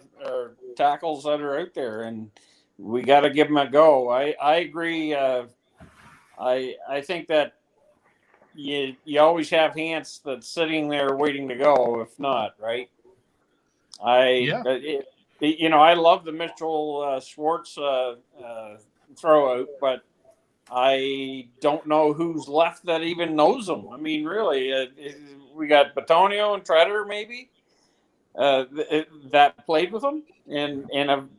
tackles that are out there, and we got to give them a go. I agree. I think that you always have Hans that's sitting there waiting to go. If not, right? You know, I love the Mitchell Schwartz throw out, but I don't know who's left that even knows him. I mean, really, we got Batonio and Treader maybe that played with him, and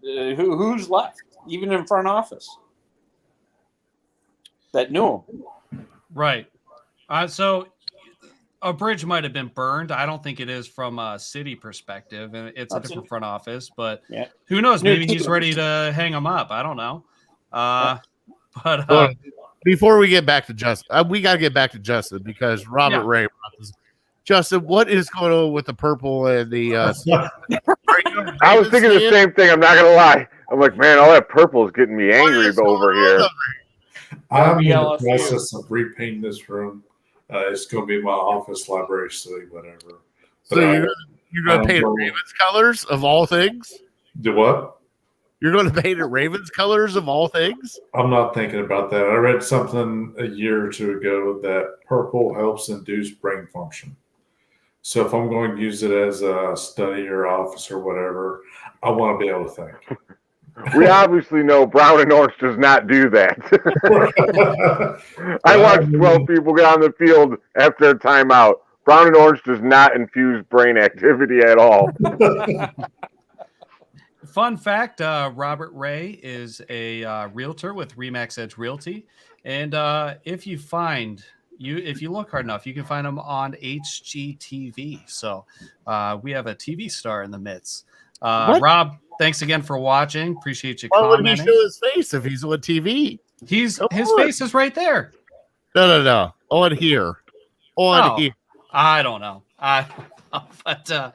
who's left even in front office that knew him. Right. So a bridge might have been burned. I don't think it is from a city perspective, and it's a different front office. But who knows? Maybe he's ready to hang him up. I don't know. But before we get back to Justin, we got to get back to Justin because Robert Ray brought this. Justin, what is going on with the purple and the? I was thinking the same thing. I'm not gonna lie. I'm like, man, all that purple is getting me angry over here. I'm in the process of repainting this room. It's going to be my office, library, study, whatever. But so you're going to paint it Ravens colors of all things? Do what? You're going to paint it Ravens colors of all things? I'm not thinking about that. I read something a year or two ago that purple helps induce brain function. So if I'm going to use it as a study or office or whatever, I want to be able to think. We obviously know brown and orange does not do that. I watched 12 people get on the field after a timeout. Brown and orange does not infuse brain activity at all. Fun fact, Robert Ray is a realtor with Remax Edge Realty. And if you look hard enough, you can find him on HGTV. So we have a TV star in the midst. Rob, thanks again for watching. Appreciate you commenting. Why would he show his face if he's on TV? His face is right there. No. On here. Here. I don't know. But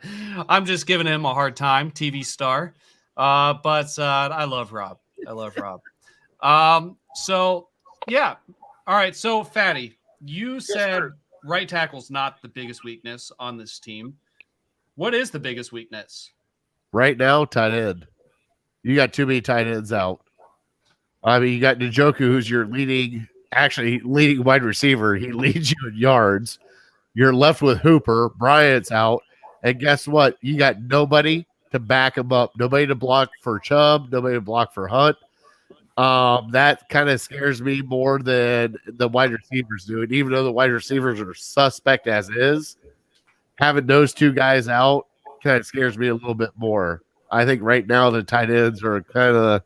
I'm just giving him a hard time, TV star. But I love Rob. So, yeah. All right. So, Fatty, you said right tackle's not the biggest weakness on this team. What is the biggest weakness? Right now, tight end. You got too many tight ends out. I mean, you got Njoku, who's your leading wide receiver. He leads you in yards. You're left with Hooper. Bryant's out. And guess what? You got nobody to back him up. Nobody to block for Chubb. Nobody to block for Hunt. That kind of scares me more than the wide receivers do. And even though the wide receivers are suspect as is, having those two guys out kind of scares me a little bit more. I think right now the tight ends are kind of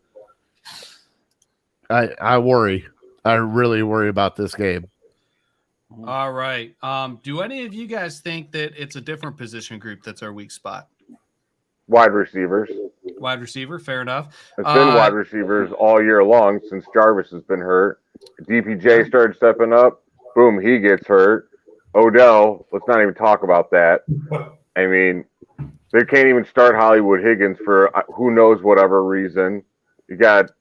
I worry. I really worry about this game. All right. Do any of you guys think that it's a different position group that's our weak spot? Wide receivers. Wide receiver, fair enough. It's been wide receivers all year long since Jarvis has been hurt. DPJ started stepping up. Boom, he gets hurt. Odell, let's not even talk about that. I mean, they can't even start Hollywood Higgins for who knows whatever reason. You got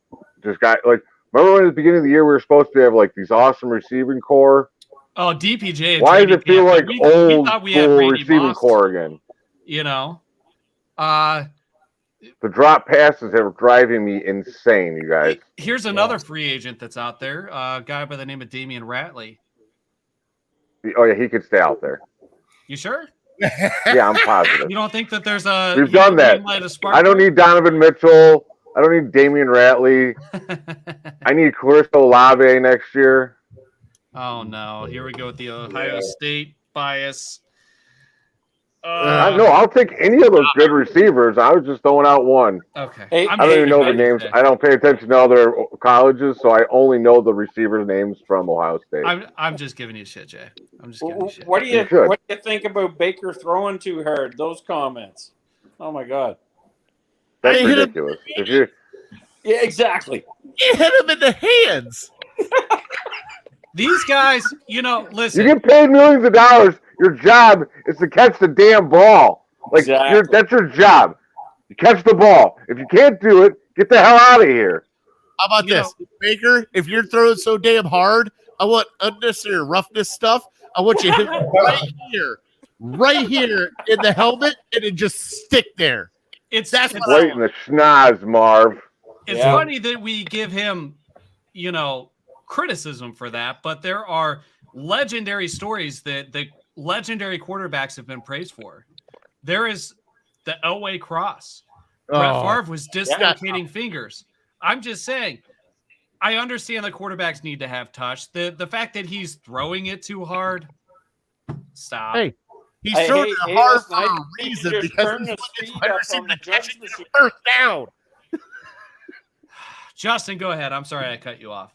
just like, remember when at the beginning of the year we were supposed to have like these awesome receiving core? Oh, DPJ. And Why does JD it feel like we old thought we had school Randy receiving Moss, core again? You know, The drop passes are driving me insane, you guys. here's another free agent that's out there. A guy by the name of Damian Ratley. Oh yeah, he could stay out there. You sure? Yeah, I'm positive. You don't think that there's a We've done that. I don't need Donovan Mitchell. I don't need Damian Ratley. I need Chris Olave next year. Oh no! Here we go with the Ohio State bias. No, I'll take any of those good receivers. I was just throwing out one. Okay. Hey, I don't even know the names. I don't pay attention to other colleges, so I only know the receivers' names from Ohio State. I'm just giving you shit, Jay. I'm just giving you shit. What do you think about Baker throwing too hard? Those comments. Oh my God. That's ridiculous. Yeah, exactly. You hit him in the hands. These guys, listen. You get paid millions of dollars. Your job is to catch the damn ball. Like Exactly. that's your job. You catch the ball. If you can't do it, get the hell out of here. How about this, Baker? If you're throwing so damn hard, I want unnecessary roughness stuff. I want you to hit right here in the helmet, and it just stick there. That's right in the schnoz, Marv. It's funny that we give him, criticism for that, but there are legendary stories that the legendary quarterbacks have been praised for. There is the Elway cross. Brett Favre was dislocating fingers. I'm just saying, I understand the quarterbacks need to have touch. The fact that he's throwing it too hard, stop. Hey, he's throwing it hard for a reason because he's receiving attention to first down. Justin, go ahead. I'm sorry I cut you off.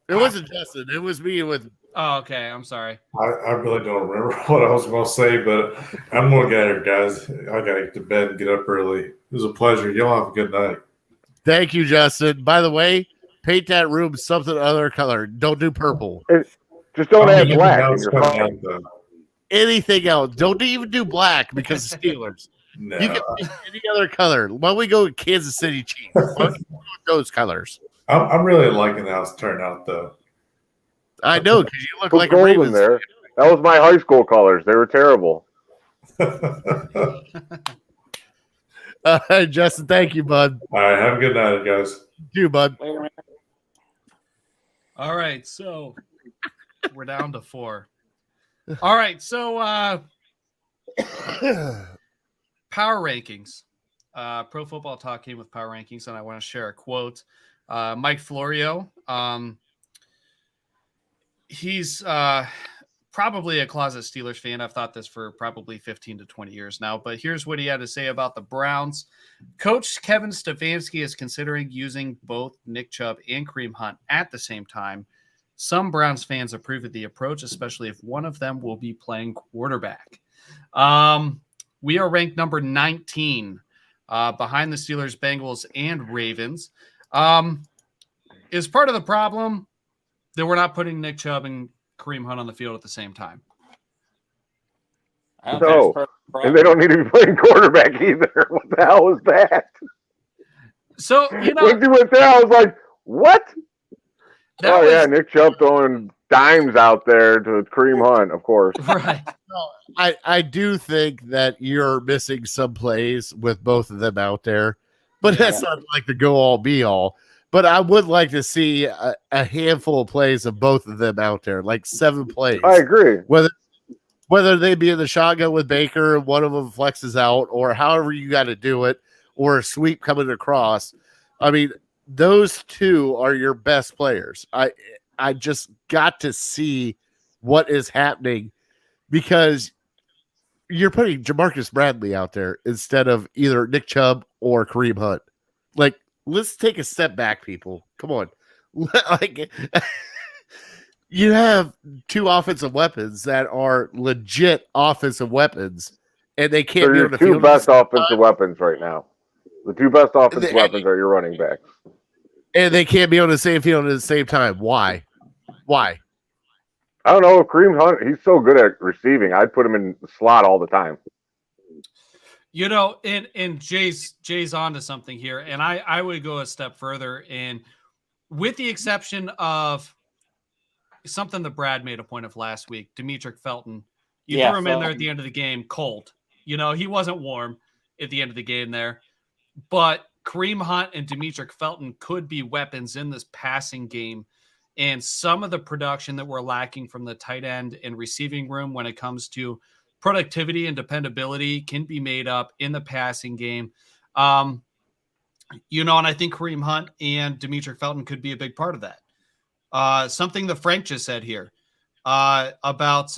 It wasn't Justin. It was me with. Oh, okay. I'm sorry. I really don't remember what I was going to say, but I'm going to get here, guys. I got to get to bed and get up early. It was a pleasure. Y'all have a good night. Thank you, Justin. By the way, paint that room something other color. Don't do purple. Just don't add black. Anything else. Don't even do black because of Steelers. No. You can pick any other color. Why don't we go with Kansas City Chiefs? Why don't we go with those colors? I'm really liking how it's turned out, though. I know, because you look Put like a gold Ravens. in there. That was my high school colors. They were terrible. Justin, thank you, bud. All right, have a good night, guys. You, bud. All right, so we're down to 4. All right, so power rankings. Pro Football Talk came with power rankings, and I want to share a quote. Mike Florio. He's probably a closet Steelers fan. I've thought this for probably 15 to 20 years now, but here's what he had to say about the Browns. Coach Kevin Stefanski is considering using both Nick Chubb and Kareem Hunt at the same time. Some Browns fans approve of the approach, especially if one of them will be playing quarterback. We are ranked number 19 behind the Steelers, Bengals, and Ravens. Is part of the problem that we're not putting Nick Chubb and Kareem Hunt on the field at the same time? No, and they don't need to be playing quarterback either. What the hell was that? So, when you went there, I was like, what? Yeah, Nick Chubb throwing dimes out there to Kareem Hunt, of course. Right. I do think that you're missing some plays with both of them out there, but that's not like the go all be all. But I would like to see a handful of plays of both of them out there, like 7 plays. I agree. Whether they be in the shotgun with Baker and one of them flexes out, or however you got to do it, or a sweep coming across. I mean, those two are your best players. I just got to see what is happening because you're putting Jamarcus Bradley out there instead of either Nick Chubb or Kareem Hunt. Like, let's take a step back, people. Come on. Like, you have 2 offensive weapons that are legit offensive weapons, and they can't be on the field. Two best offensive weapons right now. The 2 best offensive weapons are your running backs. And they can't be on the same field at the same time. Why? I don't know. Kareem Hunt, he's so good at receiving. I'd put him in the slot all the time. And Jay's on to something here, and I would go a step further, and with the exception of something that Brad made a point of last week, Demetric Felton. You Yeah, threw him in there Felton. at the end of the game cold. He wasn't warm at the end of the game there. But Kareem Hunt and Demetric Felton could be weapons in this passing game. And some of the production that we're lacking from the tight end and receiving room when it comes to productivity and dependability can be made up in the passing game. And I think Kareem Hunt and Demetric Felton could be a big part of that. Something that Frank just said here about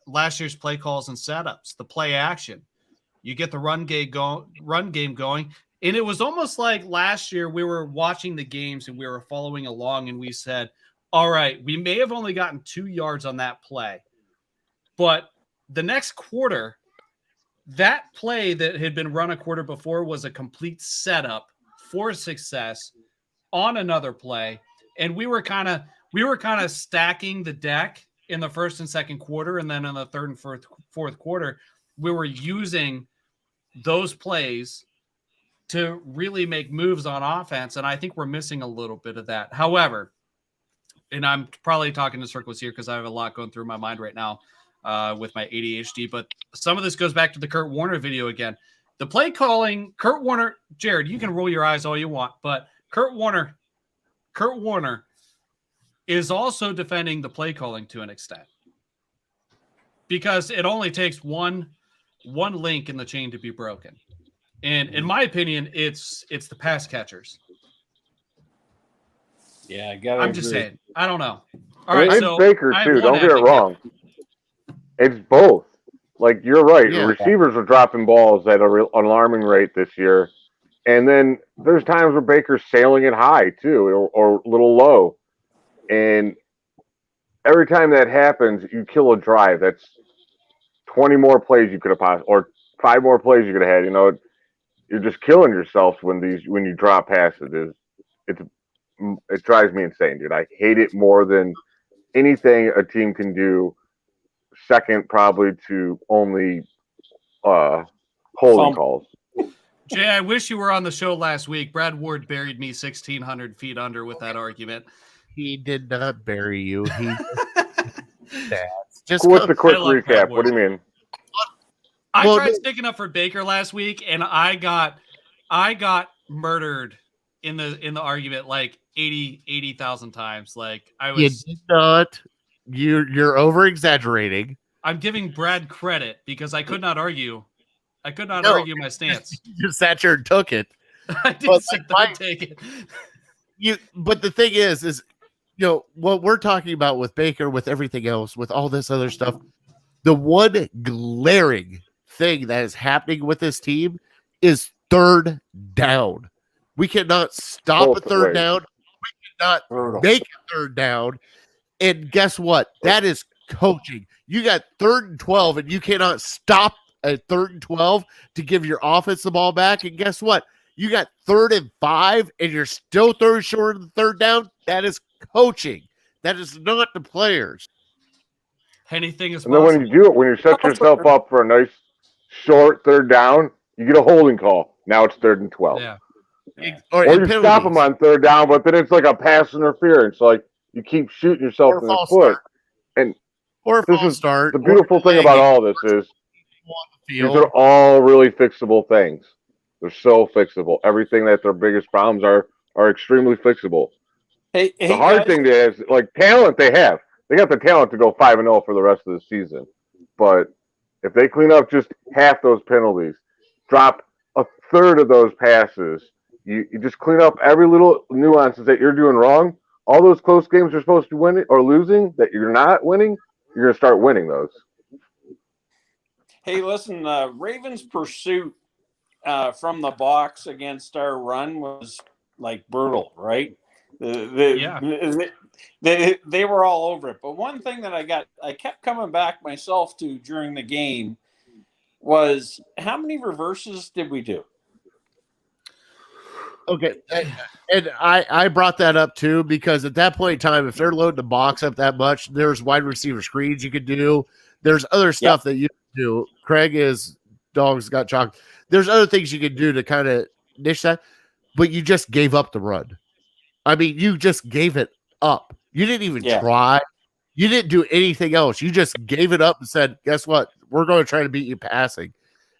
last year's play calls and setups, the play action. You get the run game going. And it was almost like last year we were watching the games and we were following along and we said, all right, we may have only gotten 2 yards on that play, but the next quarter, that play that had been run a quarter before was a complete setup for success on another play. And we were kind of stacking the deck in the first and second quarter. And then in the third and fourth quarter, we were using those plays to really make moves on offense. And I think we're missing a little bit of that. However, and I'm probably talking in circles here because I have a lot going through my mind right now with my ADHD, but some of this goes back to the Kurt Warner video again. The play calling, Kurt Warner, Jared, you can roll your eyes all you want, but Kurt Warner is also defending the play calling to an extent because it only takes one link in the chain to be broken. And in my opinion, it's the pass catchers. Yeah, I I'm just saying. I don't know. All right, it's so Baker I have too. one Don't get it acting wrong. It's both. Like you're right. Yeah. Receivers are dropping balls at an alarming rate this year, and then there's times where Baker's sailing it high too, or a little low, and every time that happens, you kill a drive. That's 20 more plays you could have passed, or 5 more plays you could have had. You're just killing yourself when you drop passes. It drives me insane, dude. I hate it more than anything a team can do. Second, probably to only holding calls. Jay, I wish you were on the show last week. Brad Ward buried me 1,600 feet under with that argument. He did not bury you. He just What's the quick I love recap? Brad What do you mean? I Well, tried sticking up for Baker last week, and I got murdered in the argument like 80,000 times. Like I you was did not. You're over exaggerating. I'm giving Brad credit because I could not argue. I could not No. argue my stance. You just sat here and took it. I did But, sit like, there and take it. But the thing is what we're talking about with Baker, with everything else, with all this other stuff, the one glaring thing that is happening with this team is third down. We cannot stop Both a third ways. down. We cannot make a third down. And guess what? That is coaching. You got 3rd and 12, and you cannot stop at 3rd and 12 to give your offense the ball back. And guess what? You got 3rd and 5, and you're still throwing short of the third down. That is coaching. That is not the players. Anything is And then possible. when you do it, when you set yourself up for a nice short third down, you get a holding call. Now it's 3rd and 12. Yeah. Or and you stop them on third down, but then it's like a pass interference. Like you keep shooting yourself in the false foot. start. And Or a this false is start. the beautiful thing about all this is these are all really fixable things. They're so fixable. Everything that their biggest problems are extremely fixable. Hey, The hard thing is, like, talent they have. They got the talent to go 5-0 for the rest of the season. But if they clean up just half those penalties, drop a third of those passes, you just clean up every little nuances that you're doing wrong, all those close games you're supposed to win or losing that you're not winning, you're going to start winning those. Hey, listen, Ravens' pursuit from the box against our run was like brutal, right? Yeah. They were all over it. But one thing that I kept coming back myself to during the game was how many reverses did we do? Okay, and I brought that up too because at that point in time, if they're loading the box up that much, there's wide receiver screens you could do. There's other stuff that you can do. Craig is Dawgs got chalk. There's other things you can do to kind of niche that, but you just gave up the run. I mean, you just gave it up. You didn't even try. You didn't do anything else. You just gave it up and said, guess what? We're going to try to beat you passing.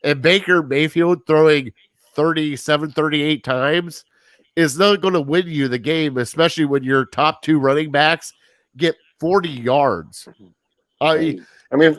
And Baker Mayfield throwing 37, 38 times is not going to win you the game, especially when your top two running backs get 40 yards. I mean,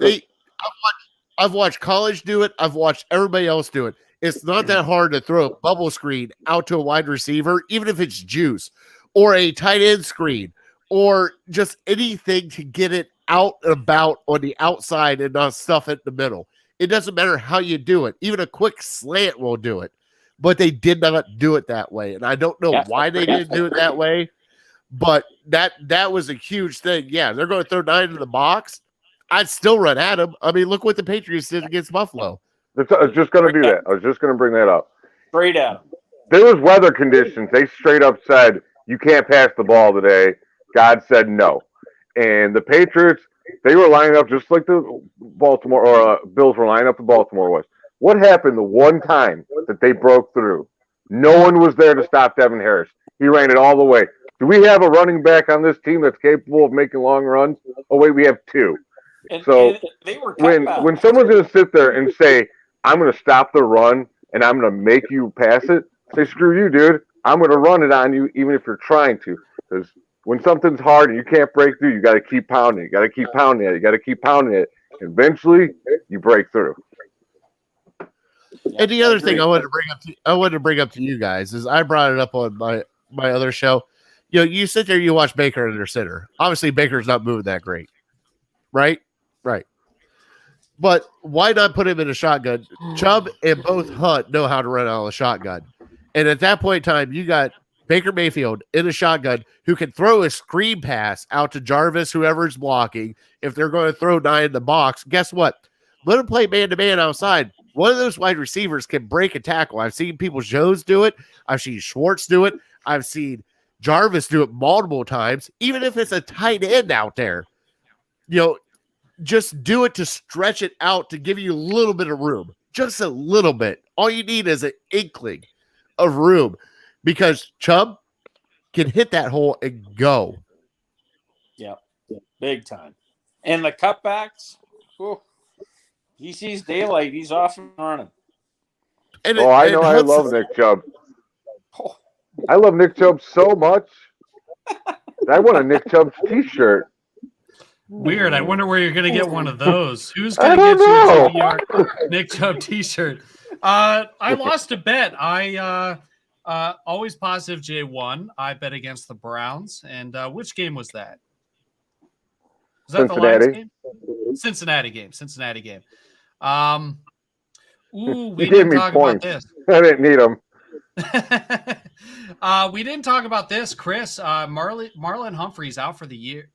I've watched college do it. I've watched everybody else do it. It's not that hard to throw a bubble screen out to a wide receiver, even if it's juice, or a tight end screen, or just anything to get it out and about on the outside and not stuff it in the middle. It doesn't matter how you do it. Even a quick slant will do it. But they did not do it that way. And I don't know why they didn't do it that way. But that was a huge thing. Yeah, they're going to throw 9 in the box. I'd still run at them. I mean, look what the Patriots did against Buffalo. I was just going to do that. I was just going to bring that up. Straight out. There was weather conditions. They straight up said, you can't pass the ball today. God said no. And the Patriots, they were lining up just like the Baltimore or Bills were lining up the Baltimore was. What happened the one time that they broke through? No one was there to stop Devin Harris. He ran it all the way. Do we have a running back on this team that's capable of making long runs? Oh, wait, we have 2. And they were when someone's going to sit there and say, I'm going to stop the run and I'm going to make you pass it, say, screw you, dude. I'm going to run it on you even if you're trying to. Because when something's hard and you can't break through, you got to keep pounding. You got to keep pounding it. You got to keep pounding it. Eventually, you break through. And the other thing I wanted to bring up to you guys is I brought it up on my other show. You know, you sit there, you watch Baker under center. Obviously, Baker's not moving that great, right? Right. But why not put him in a shotgun? Chubb and both Hunt know how to run out of a shotgun. And at that point in time, you got Baker Mayfield in a shotgun who can throw a screen pass out to Jarvis, whoever's blocking. If they're going to throw 9 in the box, guess what? Let him play man-to-man outside. One of those wide receivers can break a tackle. I've seen Peoples-Jones do it. I've seen Schwartz do it. I've seen Jarvis do it multiple times. Even if it's a tight end out there, you know, just do it to stretch it out to give you a little bit of room. Just a little bit. All you need is an inkling of room because Chubb can hit that hole and go. Yeah, big time. And the cutbacks, he sees daylight. He's off and running. I know. I love Nick Chubb. I love Nick Chubb so much. I want a Nick Chubb t-shirt. Weird. I wonder where you're going to get one of those. Who's going to get you a TBR Nick Chubb t-shirt? I lost a bet. I always positive J1. I bet against the Browns. And which game was that? Was that the Lions game? Cincinnati game. We didn't talk about this. I didn't need them. We didn't talk about this, Chris. Marlon Humphrey's out for the year.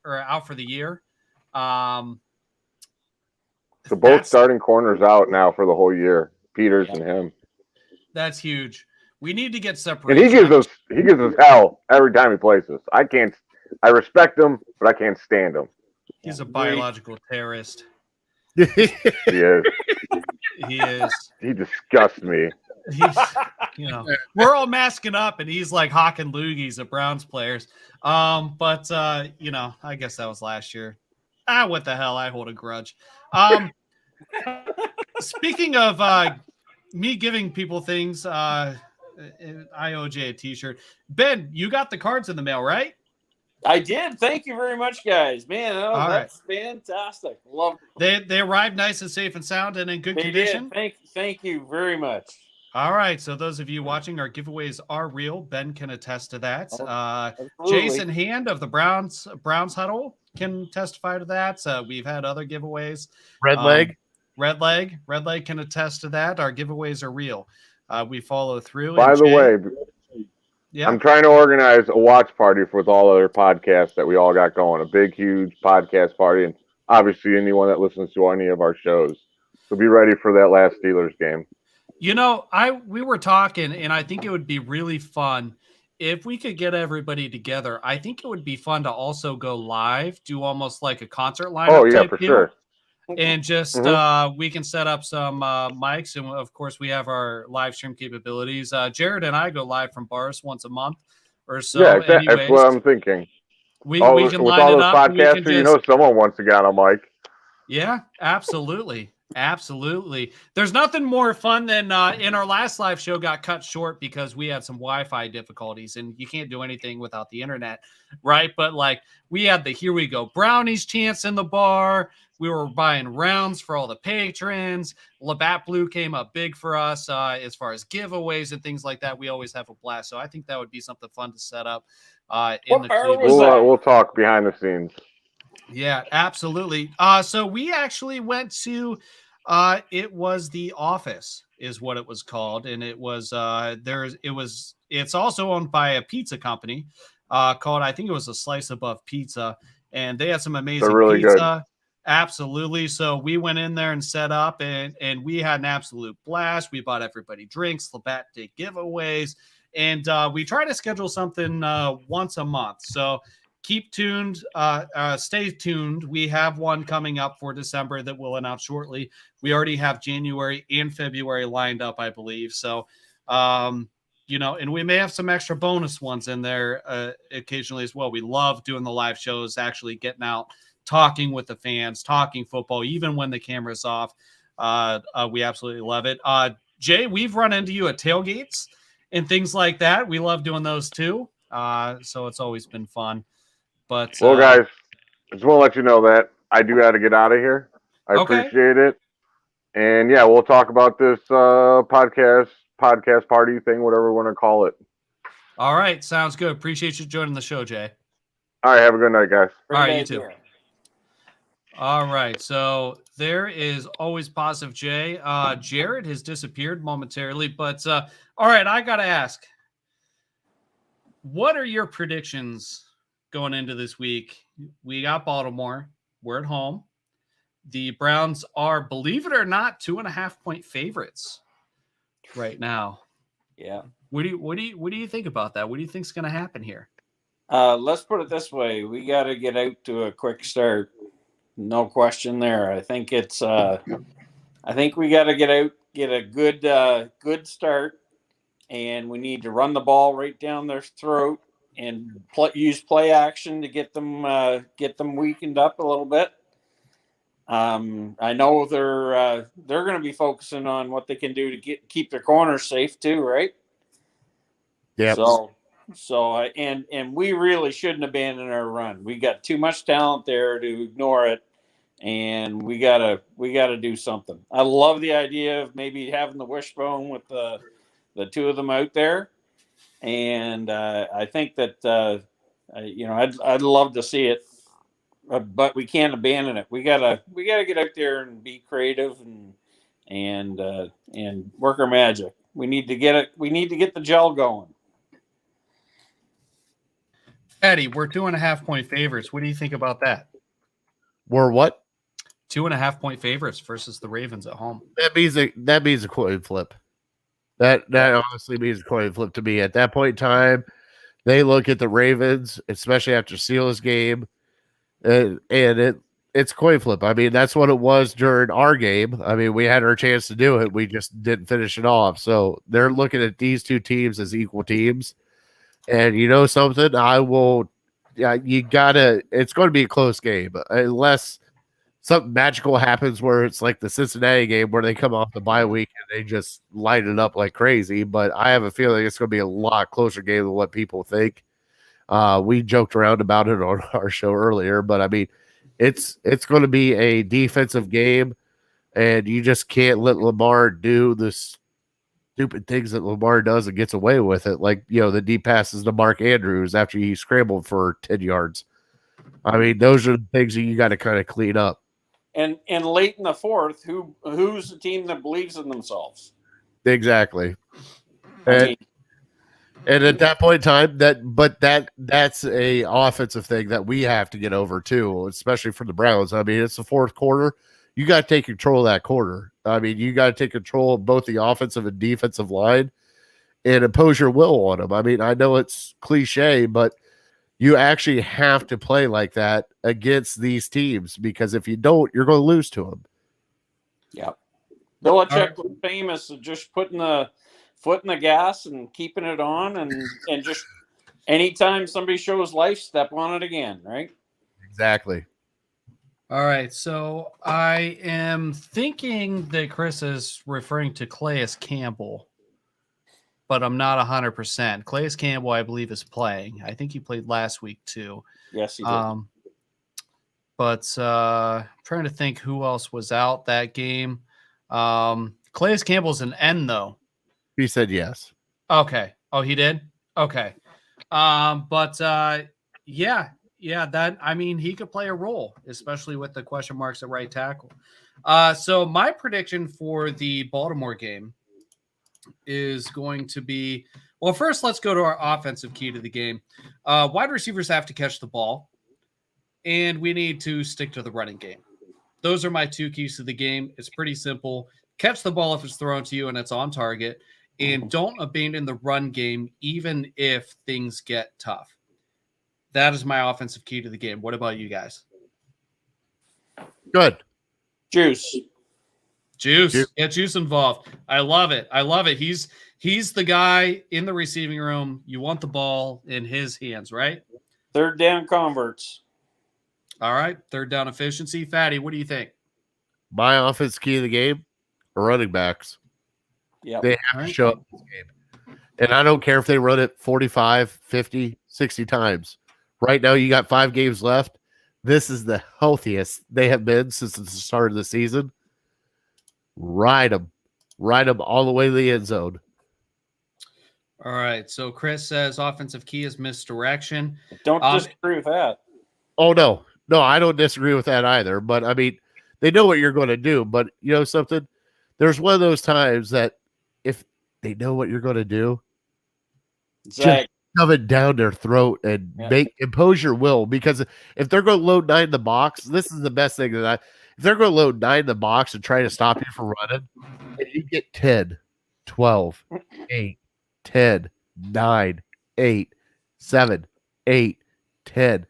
So both starting corners out now for the whole year. Peters and him. That's huge. We need to get separated. And he gives us hell every time he plays us. I respect him, but I can't stand him. He's a biological terrorist. He is. He is. He disgusts me. He's, we're all masking up, and he's like hawking loogies at Browns players. But I guess that was last year. What the hell? I hold a grudge. Speaking of me giving people things, I owe Jay a t-shirt. Ben, you got the cards in the mail, right? I did. Thank you very much, guys. Man, that's fantastic. Love it. They arrived nice and safe and sound and in good condition. Thank you very much. All right. So those of you watching, our giveaways are real. Ben can attest to that. Jason Hand of the Browns Huddle can testify to that. We've had other giveaways. Red Leg can attest to that. Our giveaways are real. We follow through. By the way, yeah. I'm trying to organize a watch party with all other podcasts that we all got going. A big, huge podcast party. And obviously anyone that listens to any of our shows. So be ready for that last Steelers game. We were talking, and I think it would be really fun if we could get everybody together. I think it would be fun to also go live, do almost like a concert lineup. Oh, yeah, for sure. And just we can set up some mics, and of course we have our live stream capabilities. Jared and I go live from bars once a month or so. Yeah, that's what I'm thinking. We with can all line it those up. We can podcasters, you just know, someone wants to get on a mic. Yeah, absolutely. Absolutely. There's nothing more fun than in our last live show got cut short because we had some Wi-Fi difficulties and you can't do anything without the internet, right? But like we had the Here We Go Brownies chance in the bar. We were buying rounds for all the patrons. Labatt Blue came up big for us as far as giveaways and things like that. We always have a blast. So I think that would be something fun to set up in What the bar Cleveland. was that? We'll talk behind the scenes. Yeah, absolutely. So we actually went to it was The Office is what it was called, and it was it's also owned by a pizza company called, I think it was A Slice Above Pizza, and they had some amazing really pizza. Absolutely. So we went in there and set up and we had an absolute blast. We bought everybody drinks, Labatt did giveaways, and we try to schedule something once a month. So keep tuned, stay tuned. We have one coming up for December that we'll announce shortly. We already have January and February lined up, I believe. So, you know, and we may have some extra bonus ones in there occasionally as well. We love doing the live shows, actually getting out, talking with the fans, talking football, even when the camera's off. We absolutely love it. Jay, we've run into you at tailgates and things like that. We love doing those too. So it's always been fun. But Well, guys, I just want to let you know that I do have to get out of here. I appreciate it. And yeah, we'll talk about this podcast party thing, whatever we want to call it. All right. Sounds good. Appreciate you joining the show, Jay. All right. Have a good night, guys. All right. You too. All right. So there is always positive Jay. Jared has disappeared momentarily, but all right. I got to ask, what are your predictions going into this week? We got Baltimore. We're at home. The Browns are, believe it or not, 2.5-point favorites right now. Yeah. What do you think about that? What do you think's going to happen here? Let's put it this way: we got to get out to a quick start. No question there. I think it's. I think we got to get out, get a good start, and we need to run the ball right down their throat and use play action to get them weakened up a little bit. I know they're going to be focusing on what they can do to keep their corners safe too, right? Yeah. So and we really shouldn't abandon our run. We got too much talent there to ignore it, and we gotta do something. I love the idea of maybe having the wishbone with the two of them out there. And I think that I'd love to see it, but we can't abandon it. We gotta get out there and be creative and work our magic. We need to get it. We need to get the gel going. Eddie, we're 2.5-point favorites. What do you think about that? We're what? 2.5-point favorites versus the Ravens at home. That means a coin flip. That honestly means a coin flip to me. At that point in time, they look at the Ravens, especially after Seals' game, and it's coin flip. I mean, that's what it was during our game. I mean, we had our chance to do it. We just didn't finish it off. So they're looking at these two teams as equal teams. And you know something? It's going to be a close game unless something magical happens where it's like the Cincinnati game where they come off the bye week and they just light it up like crazy. But I have a feeling it's going to be a lot closer game than what people think. We joked around about it on our show earlier, but I mean, it's going to be a defensive game, and you just can't let Lamar do this stupid things that Lamar does and gets away with it. Like, the deep passes to Mark Andrews after he scrambled for 10 yards. I mean, those are the things that you got to kind of clean up. And late in the fourth, who's the team that believes in themselves? Exactly. And at that point in time, that's a offensive thing that we have to get over too, especially for the Browns. I mean, it's the fourth quarter. You got to take control of that quarter. I mean, you got to take control of both the offensive and defensive line and impose your will on them. I mean, I know it's cliche, but you actually have to play like that against these teams, because if you don't, you're going to lose to them. Yeah. Belichick was famous for just putting the foot in the gas and keeping it on and just Anytime somebody shows life, step on it again, right? Exactly. All right, so I am thinking that Chris is referring to Calais Campbell, but I'm not 100%. Calais Campbell, I believe, is playing. I think he played last week too. Yes, he did. But trying to think who else was out that game. Calais Campbell's an N though. He said yes. Okay. Oh, he did? Okay. Yeah, that, I mean, he could play a role, especially with the question marks at right tackle. So my prediction for the Baltimore game is going to be, well, first let's go to our offensive key to the game. Wide receivers have to catch the ball, and we need to stick to the running game. Those are my two keys to the game. It's pretty simple. Catch the ball if it's thrown to you and it's on target, and don't abandon the run game even if things get tough. That is my offensive key to the game. What about you guys? Good. Juice. Get Juice involved. I love it. He's the guy in the receiving room. You want the ball in his hands, right? Third down converts. All right. Third down efficiency. Fatty, what do you think? My offense key of the game are running backs. Yeah. They have to show up this game. And I don't care if they run it 45, 50, 60 times. Right now, you got 5 games left. This is the healthiest they have been since the start of the season. Ride them all the way to the end zone. All right. So Chris says offensive key is misdirection. Don't disagree with that. Oh, no, I don't disagree with that either. But, I mean, they know what you're going to do. But, you know something? There's one of those times that if they know what you're going to do, Zach. shove it down their throat and impose your will, because if they're going to load 9 in the box, this is the best thing if they're going to load 9 in the box and try to stop you from running, and you get 10, 12, 8, 10, 9, 8, 7, 8, 10,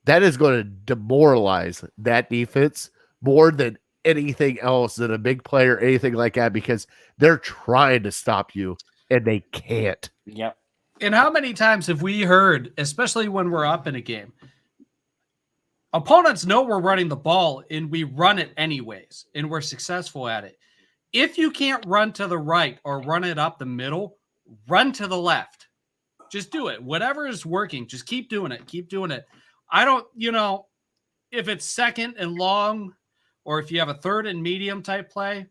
that is going to demoralize that defense more than anything else, than a big player, anything like that, because they're trying to stop you and they can't. Yep. And how many times have we heard, especially when we're up in a game, opponents know we're running the ball and we run it anyways, and we're successful at it. If you can't run to the right or run it up the middle, run to the left. Just do it. Whatever is working, just keep doing it. Keep doing it. I don't, if it's second and long, or if you have a third and medium type play,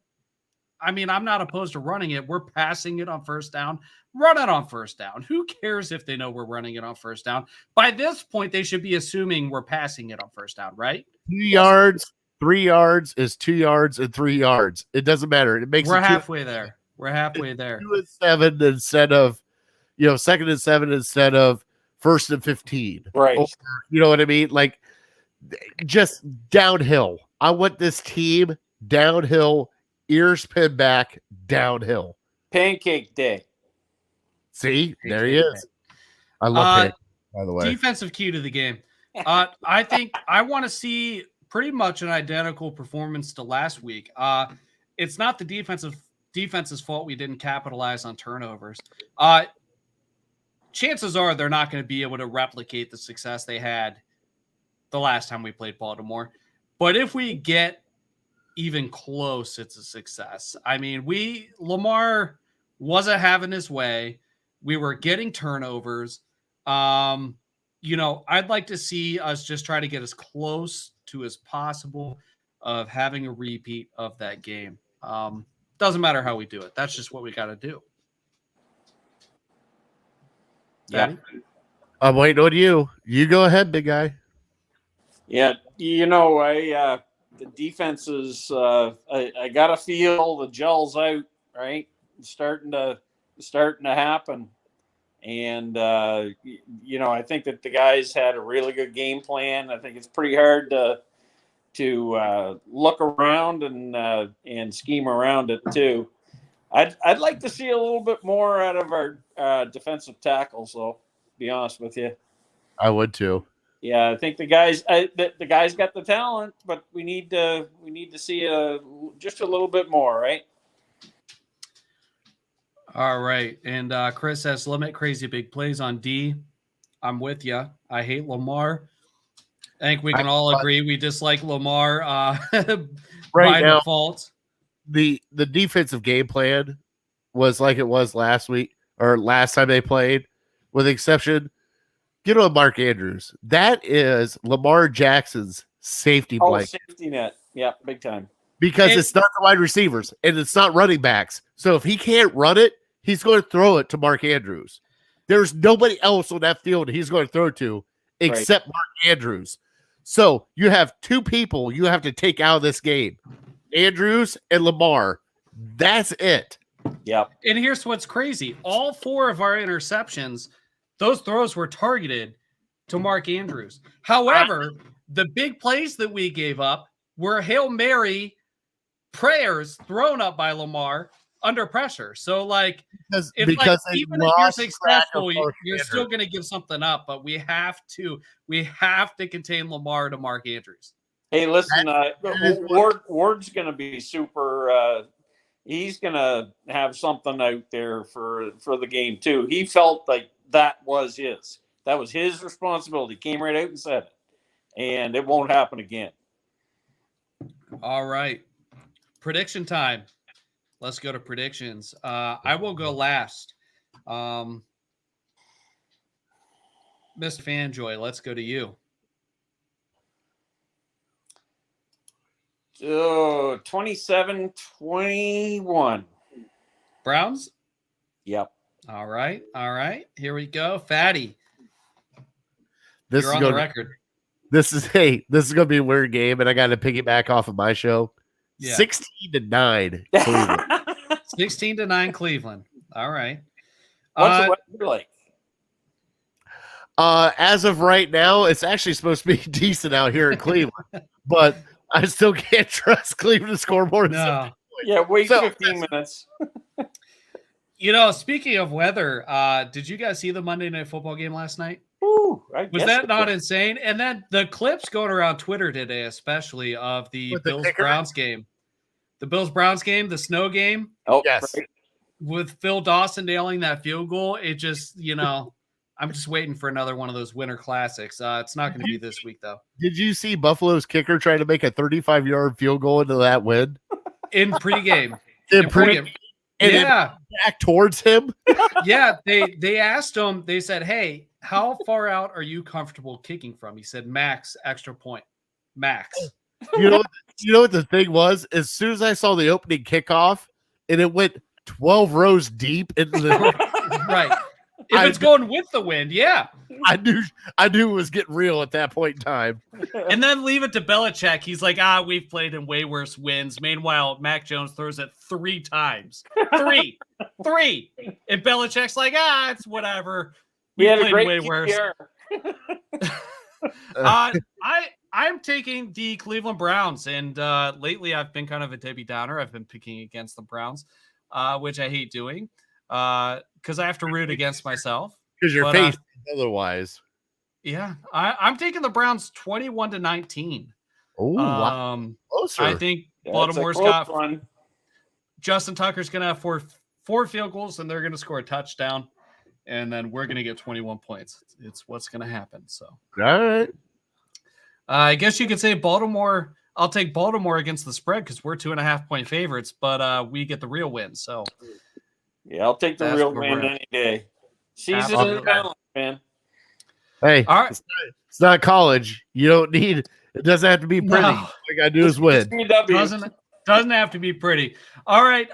I mean, I'm not opposed to running it. We're passing it on first down. Run it on first down. Who cares if they know we're running it on first down? By this point, they should be assuming we're passing it on first down, right? 2 yards, 3 yards is 2 yards and 3 yards. It doesn't matter. It makes We're it halfway there. We're halfway there. 2 and 7 instead of, second and 7 instead of first and 15. Right. Or, you know what I mean? Like, just downhill. I want this team downhill, ears pinned back, downhill. Pancake day. See, there he is. I love him, by the way. Defensive key to the game. I think I want to see pretty much an identical performance to last week. It's not the defense's fault we didn't capitalize on turnovers. Chances are they're not going to be able to replicate the success they had the last time we played Baltimore. But if we get even close, it's a success. I mean, Lamar wasn't having his way. We were getting turnovers. I'd like to see us just try to get as close to as possible of having a repeat of that game. Doesn't matter how we do it. That's just what we got to do. Yeah. Daddy? I'm waiting on you. You go ahead, big guy. Yeah. The defense is, I got to feel the gel's out, right? It's starting to happen. And, I think that the guys had a really good game plan. I think it's pretty hard to look around and scheme around it too. I'd like to see a little bit more out of our defensive tackles, though. To be honest with you, I would too. Yeah, I think the guys got the talent, but we need to see just a little bit more, right? All right. And Chris says limit crazy big plays on D. I'm with you. I hate Lamar. I think we can all agree we dislike Lamar by now, default. The defensive game plan was like it was last week or last time they played, with the exception, get on Mark Andrews. That is Lamar Jackson's safety blanket. Safety net. Yeah, big time. Because it's not the wide receivers and it's not running backs. So if he can't run it, he's going to throw it to Mark Andrews. There's nobody else on that field he's going to throw to except Mark Andrews. So you have two people you have to take out of this game, Andrews and Lamar. That's it. Yep. And here's what's crazy. All 4 of our interceptions, those throws were targeted to Mark Andrews. However, the big plays that we gave up were Hail Mary prayers thrown up by Lamar under pressure. So, like, because even if you're successful, you're still going to give something up. But we have to contain Lamar to Mark Andrews. Hey, listen, Ward's going to be super. He's going to have something out there for the game too. He felt like that was his responsibility. Came right out and said it, and it won't happen again. All right, prediction time. Let's go to predictions. I will go last. Mr. Fanjoy, let's go to you. 27-21. Browns? Yep. All right. Here we go. Fatty. This You're is on the record. This is going to be a weird game, and I got to piggyback off of my show. Yeah. 16-9. Cleveland. 16-9 Cleveland. All right. What's the weather like? As of right now, it's actually supposed to be decent out here in Cleveland, but I still can't trust Cleveland to score more than 70 points. Yeah, wait 15 minutes. Speaking of weather, did you guys see the Monday Night Football game last night? Ooh, Was that not insane? And then the clips going around Twitter today, especially of the Bills-Browns game. The Bills-Browns game, the snow game. Oh, yes. Right. With Phil Dawson nailing that field goal, it just, I'm just waiting for another one of those winter classics. It's not going to be this week, though. Did you see Buffalo's kicker trying to make a 35-yard field goal into that win? In pregame. And back towards him? Yeah, they asked him, they said, hey, how far out are you comfortable kicking from? He said, max extra point. Max. You know what the thing was? As soon as I saw the opening kickoff, and it went 12 rows deep into the right. If it's going with the wind, yeah. I knew it was getting real at that point in time. And then leave it to Belichick. He's like, we've played in way worse winds. Meanwhile, Mac Jones throws it 3 times. Three. And Belichick's like, it's whatever. We played way worse. I'm taking the Cleveland Browns, and lately I've been kind of a Debbie Downer. I've been picking against the Browns, which I hate doing because I have to root against myself. Because your face otherwise. Yeah, I'm taking the Browns 21-19. Oh, wow. Closer. I think Baltimore's got fun. Justin Tucker's going to have four field goals, and they're going to score a touchdown, and then we're going to get 21 points. It's what's going to happen. So, all right. I guess you could say Baltimore. I'll take Baltimore against the spread because we're 2.5-point favorites, but we get the real win. So, yeah, I'll take the real win any day. Season is balance, man. Hey, all right. It's not college. You don't need. It doesn't have to be pretty. All you gotta do is win. Doesn't have to be pretty. All right,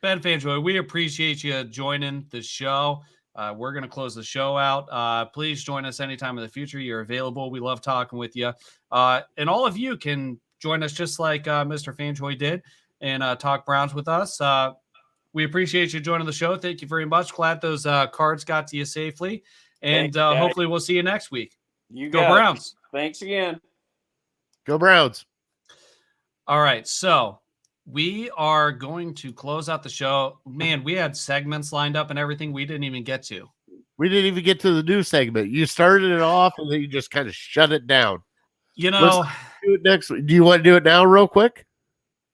Ben Fanjoy, we appreciate you joining the show. We're going to close the show out. Please join us anytime in the future. You're available. We love talking with you. And all of you can join us just like Mr. Fanjoy did and talk Browns with us. We appreciate you joining the show. Thank you very much. Glad those cards got to you safely. And hopefully we'll see you next week. Go Browns. Thanks again. Go Browns. All right. So we are going to close out the show. Man, we had segments lined up and everything we didn't even get to. We didn't even get to the new segment. You started it off and then you just kind of shut it down. Let's do it next week. Do you want to do it now real quick?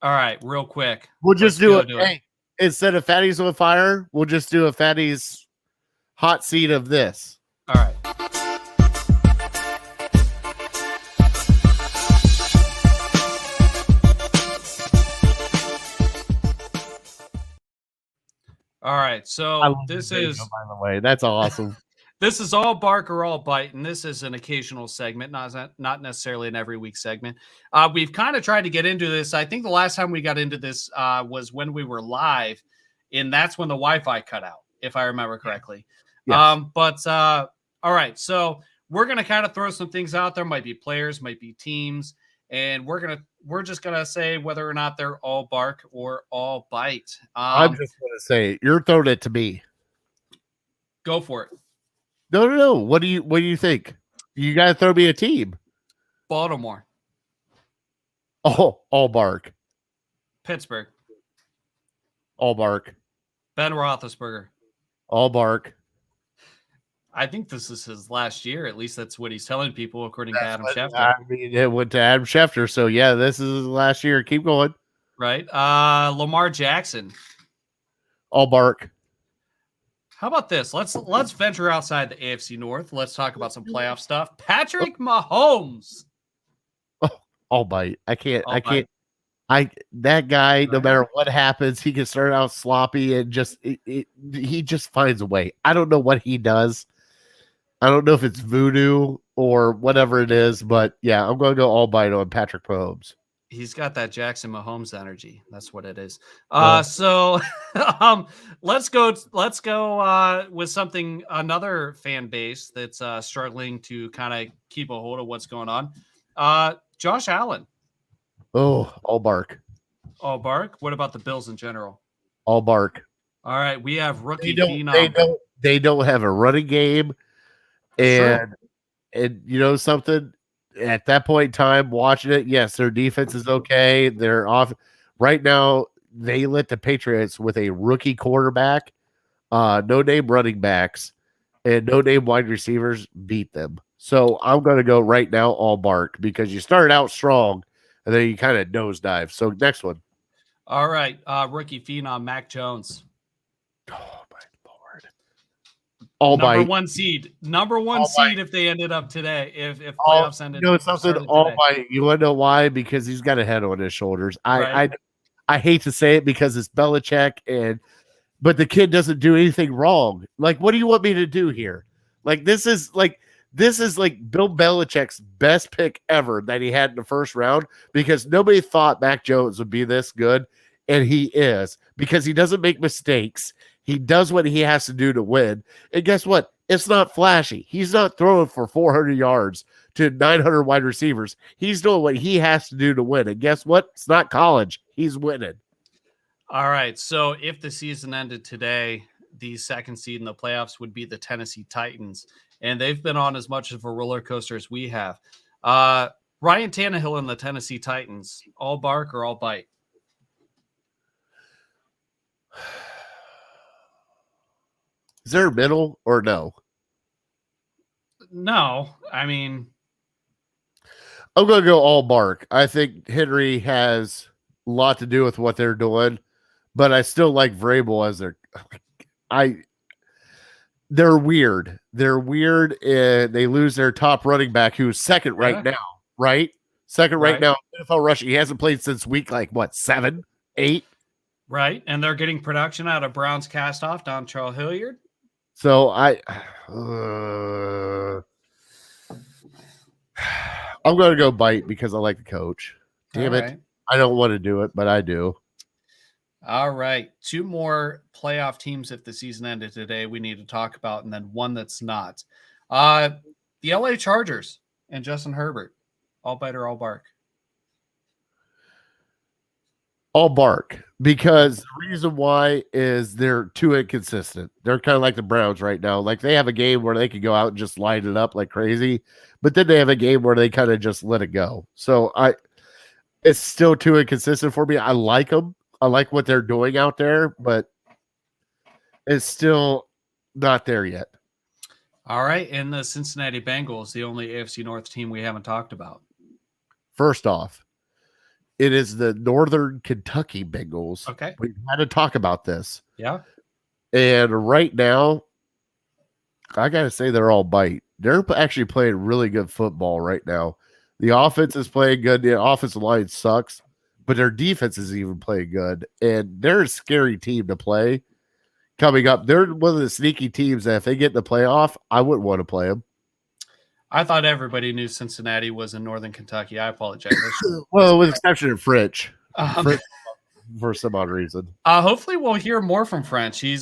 All right, real quick. We'll just do it. Hey, instead of Fatty's on fire, we'll just do a Fatty's hot seat of this. All right. All right, I so love this the video, is by the way. That's awesome. this is all bark or all bite, and this is an occasional segment, not necessarily an every week segment. We've kind of tried to get into this. I think the last time we got into this was when we were live, and that's when the Wi-Fi cut out, if I remember correctly. Yes. All right, so we're gonna kind of throw some things out there. Might be players, might be teams, and we're just gonna say whether or not they're all bark or all bite. I'm just going to say, you're throwing it to me. Go for it. No. What do you think? You got to throw me a team. Baltimore, Oh, all bark. Pittsburgh, All bark. Ben Roethlisberger. All bark. I think this is his last year. At least that's what he's telling people, according to Adam Schefter. I mean, it went to Adam Schefter. So, yeah, this is his last year. Keep going. Right? Lamar Jackson. All bark. How about this? Let's venture outside the AFC North. Let's talk about some playoff stuff. Patrick Mahomes. All bite. I can't. All I can't. That guy, no matter what happens, he can start out sloppy and he just finds a way. I don't know what he does. I don't know if it's voodoo or whatever it is, but yeah, I'm going to go all bite on Patrick Mahomes. He's got that Jackson Mahomes energy. That's what it is. Well- So let's go with something, another fan base that's struggling to kind of keep a hold of what's going on. Josh Allen. Oh, all bark. All bark. What about the Bills in general? All bark. All right, we have rookie They phenom. they don't have a running game. Sure. And you know something? At that point in time, watching it, yes, their defense is okay. They're off right now. They let the Patriots with a rookie quarterback, no name running backs, and no name wide receivers beat them. So I'm going to go right now all bark because you started out strong and then you kind of nosedive. So next one. All right, rookie phenom Mac Jones. Oh my Lord! All Number bite. one seed. Number one All seed if they ended up today. If playoffs ended. You know something? started All today. bite. You want to know why? Because he's got a head on his shoulders. I hate to say it because it's Belichick but the kid doesn't do anything wrong. Like, what do you want me to do here? Like, this is like Bill Belichick's best pick ever that he had in the first round because nobody thought Mac Jones would be this good, and he is because he doesn't make mistakes. He does what he has to do to win. And guess what? It's not flashy. He's not throwing for 400 yards to 900 wide receivers. He's doing what he has to do to win. And guess what? It's not college. He's winning. All right. So if the season ended today, the second seed in the playoffs would be the Tennessee Titans. And they've been on as much of a roller coaster as we have. Ryan Tannehill and the Tennessee Titans, all bark or all bite? Is there a middle or no? No. I mean, I'm going to go all bark. I think Henry has a lot to do with what they're doing, but I still like Vrabel as they're weird. They're weird, and they lose their top running back, who's second right now, right? Second right now. NFL rushing. He hasn't played since week 7, 8. right. And they're getting production out of Browns cast off Dontrell Hilliard. So I'm going to go bite because I like the coach. Damn it. Right. I don't want to do it, but I do. All right. Two more playoff teams if the season ended today we need to talk about, and then one that's not. The LA Chargers and Justin Herbert. All bite or all bark? All bark because the reason why is they're too inconsistent. They're kind of like the Browns right now. Like they have a game where they can go out and just light it up like crazy, but then they have a game where they kind of just let it go. So it's still too inconsistent for me. I like them. I like what they're doing out there, but it's still not there yet. All right. And the Cincinnati Bengals, the only AFC North team we haven't talked about. First off, it is the Northern Kentucky Bengals. Okay. We've had to talk about this. Yeah. And right now, I gotta say they're all bite. They're actually playing really good football right now. The offense is playing good. The offensive line sucks, but their defense is even playing good. And they're a scary team to play coming up. They're one of the sneaky teams that if they get in the playoff, I wouldn't want to play them. I thought everybody knew Cincinnati was in Northern Kentucky. I apologize. Well, with the exception of French. Um, For some odd reason. Hopefully we'll hear more from French. He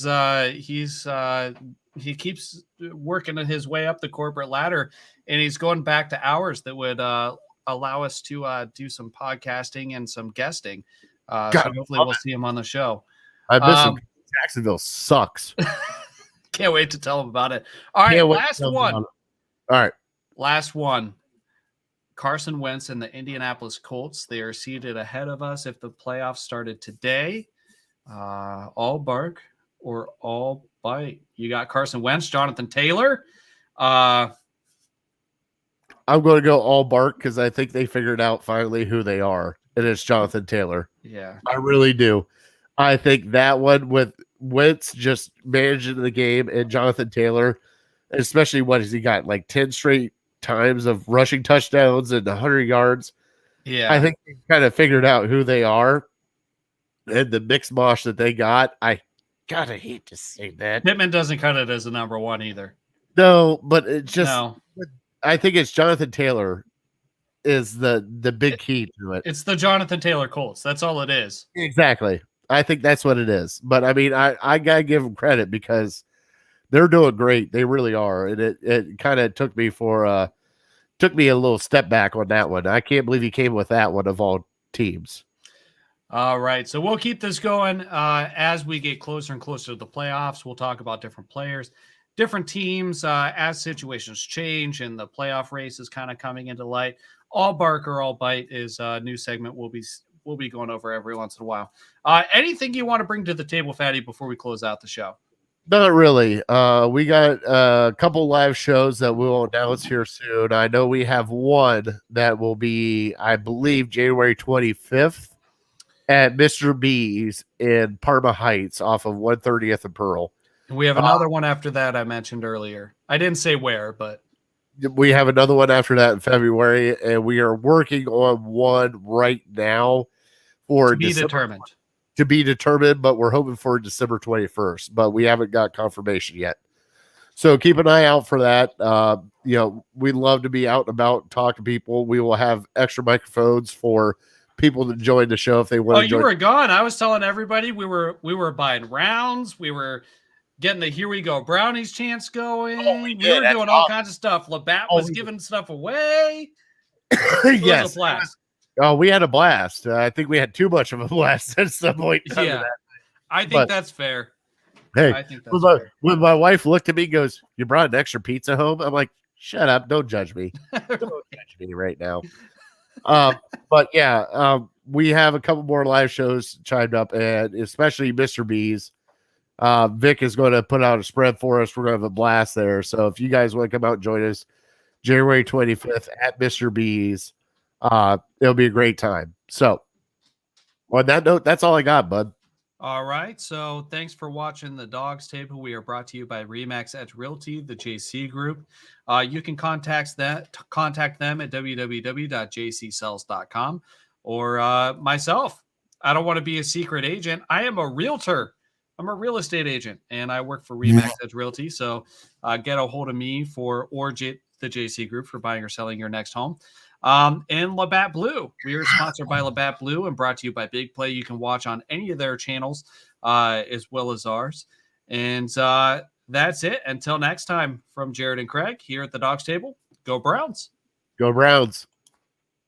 keeps working his way up the corporate ladder, and he's going back to hours that would allow us to do some podcasting and some guesting. So hopefully we'll see him on the show. I miss him. Jacksonville sucks. Can't wait to tell him about it. All right, last one. All right. Last one. Carson Wentz and the Indianapolis Colts. They are seated ahead of us if the playoffs started today. All bark or all bite. You got Carson Wentz, Jonathan Taylor. I'm going to go all bark because I think they figured out finally who they are, and it's Jonathan Taylor. Yeah. I really do. I think that one with Wentz just managing the game and Jonathan Taylor, especially what has he got, like 10 straight times of rushing touchdowns and 100 yards. Yeah. I think they kind of figured out who they are and the mix mosh that they got. I gotta hate to say that. Pittman doesn't cut it as a number one either. No, but it just No. I think it's Jonathan Taylor is the big key to it. It's the Jonathan Taylor Colts. That's all it is. Exactly. I think that's what it is. But I mean, I gotta give them credit because they're doing great. They really are. And it kind of took me a little step back on that one. I can't believe he came with that one of all teams. All right. So we'll keep this going as we get closer and closer to the playoffs. We'll talk about different players, different teams as situations change and the playoff race is kind of coming into light. All bark or all bite is a new segment we'll be going over every once in a while. Anything you want to bring to the table, Fatty, before we close out the show? Not really. We got a couple live shows that we'll announce here soon. I know we have one that will be, I believe, January 25th at Mr. B's in Parma Heights off of 130th and Pearl. And we have another one after that I mentioned earlier. I didn't say where, but we have another one after that in February, and we are working on one right now for determined. To be determined, but we're hoping for December 21st, but we haven't got confirmation yet. So keep an eye out for that. We'd love to be out and about, talk to people. We will have extra microphones for people to join the show if they want to join. You were gone. I was telling everybody we were buying rounds. We were getting the Here We Go Brownies chants going. We were doing all kinds of stuff. Labatt was giving stuff away. Yes. Was a blast. Oh, we had a blast. I think we had too much of a blast at some point. Yeah, I think that's fair. Hey, I think that's fair. When my wife looked at me and goes, "You brought an extra pizza home?" I'm like, "Shut up! Don't judge me. Don't judge me right now." But yeah, we have a couple more live shows chimed up, and especially Mr. B's. Vic is going to put out a spread for us. We're going to have a blast there. So if you guys want to come out and join us, January 25th at Mr. B's. It'll be a great time. So on that note, that's all I got, bud. All right. So thanks for watching the Dawgs Table. We are brought to you by Remax Edge Realty, the JC Group. You can contact them at www.jcsells.com or myself. I don't want to be a secret agent. I am a realtor. I'm a real estate agent, and I work for Remax Edge Realty. So get a hold of me the JC Group for buying or selling your next home. And Labatt Blue. We are sponsored by Labatt Blue and brought to you by BIGPLAY. You can watch on any of their channels as well as ours. And that's it. Until next time, from Jared and Craig here at the Dawgs Table, go Browns. Go Browns.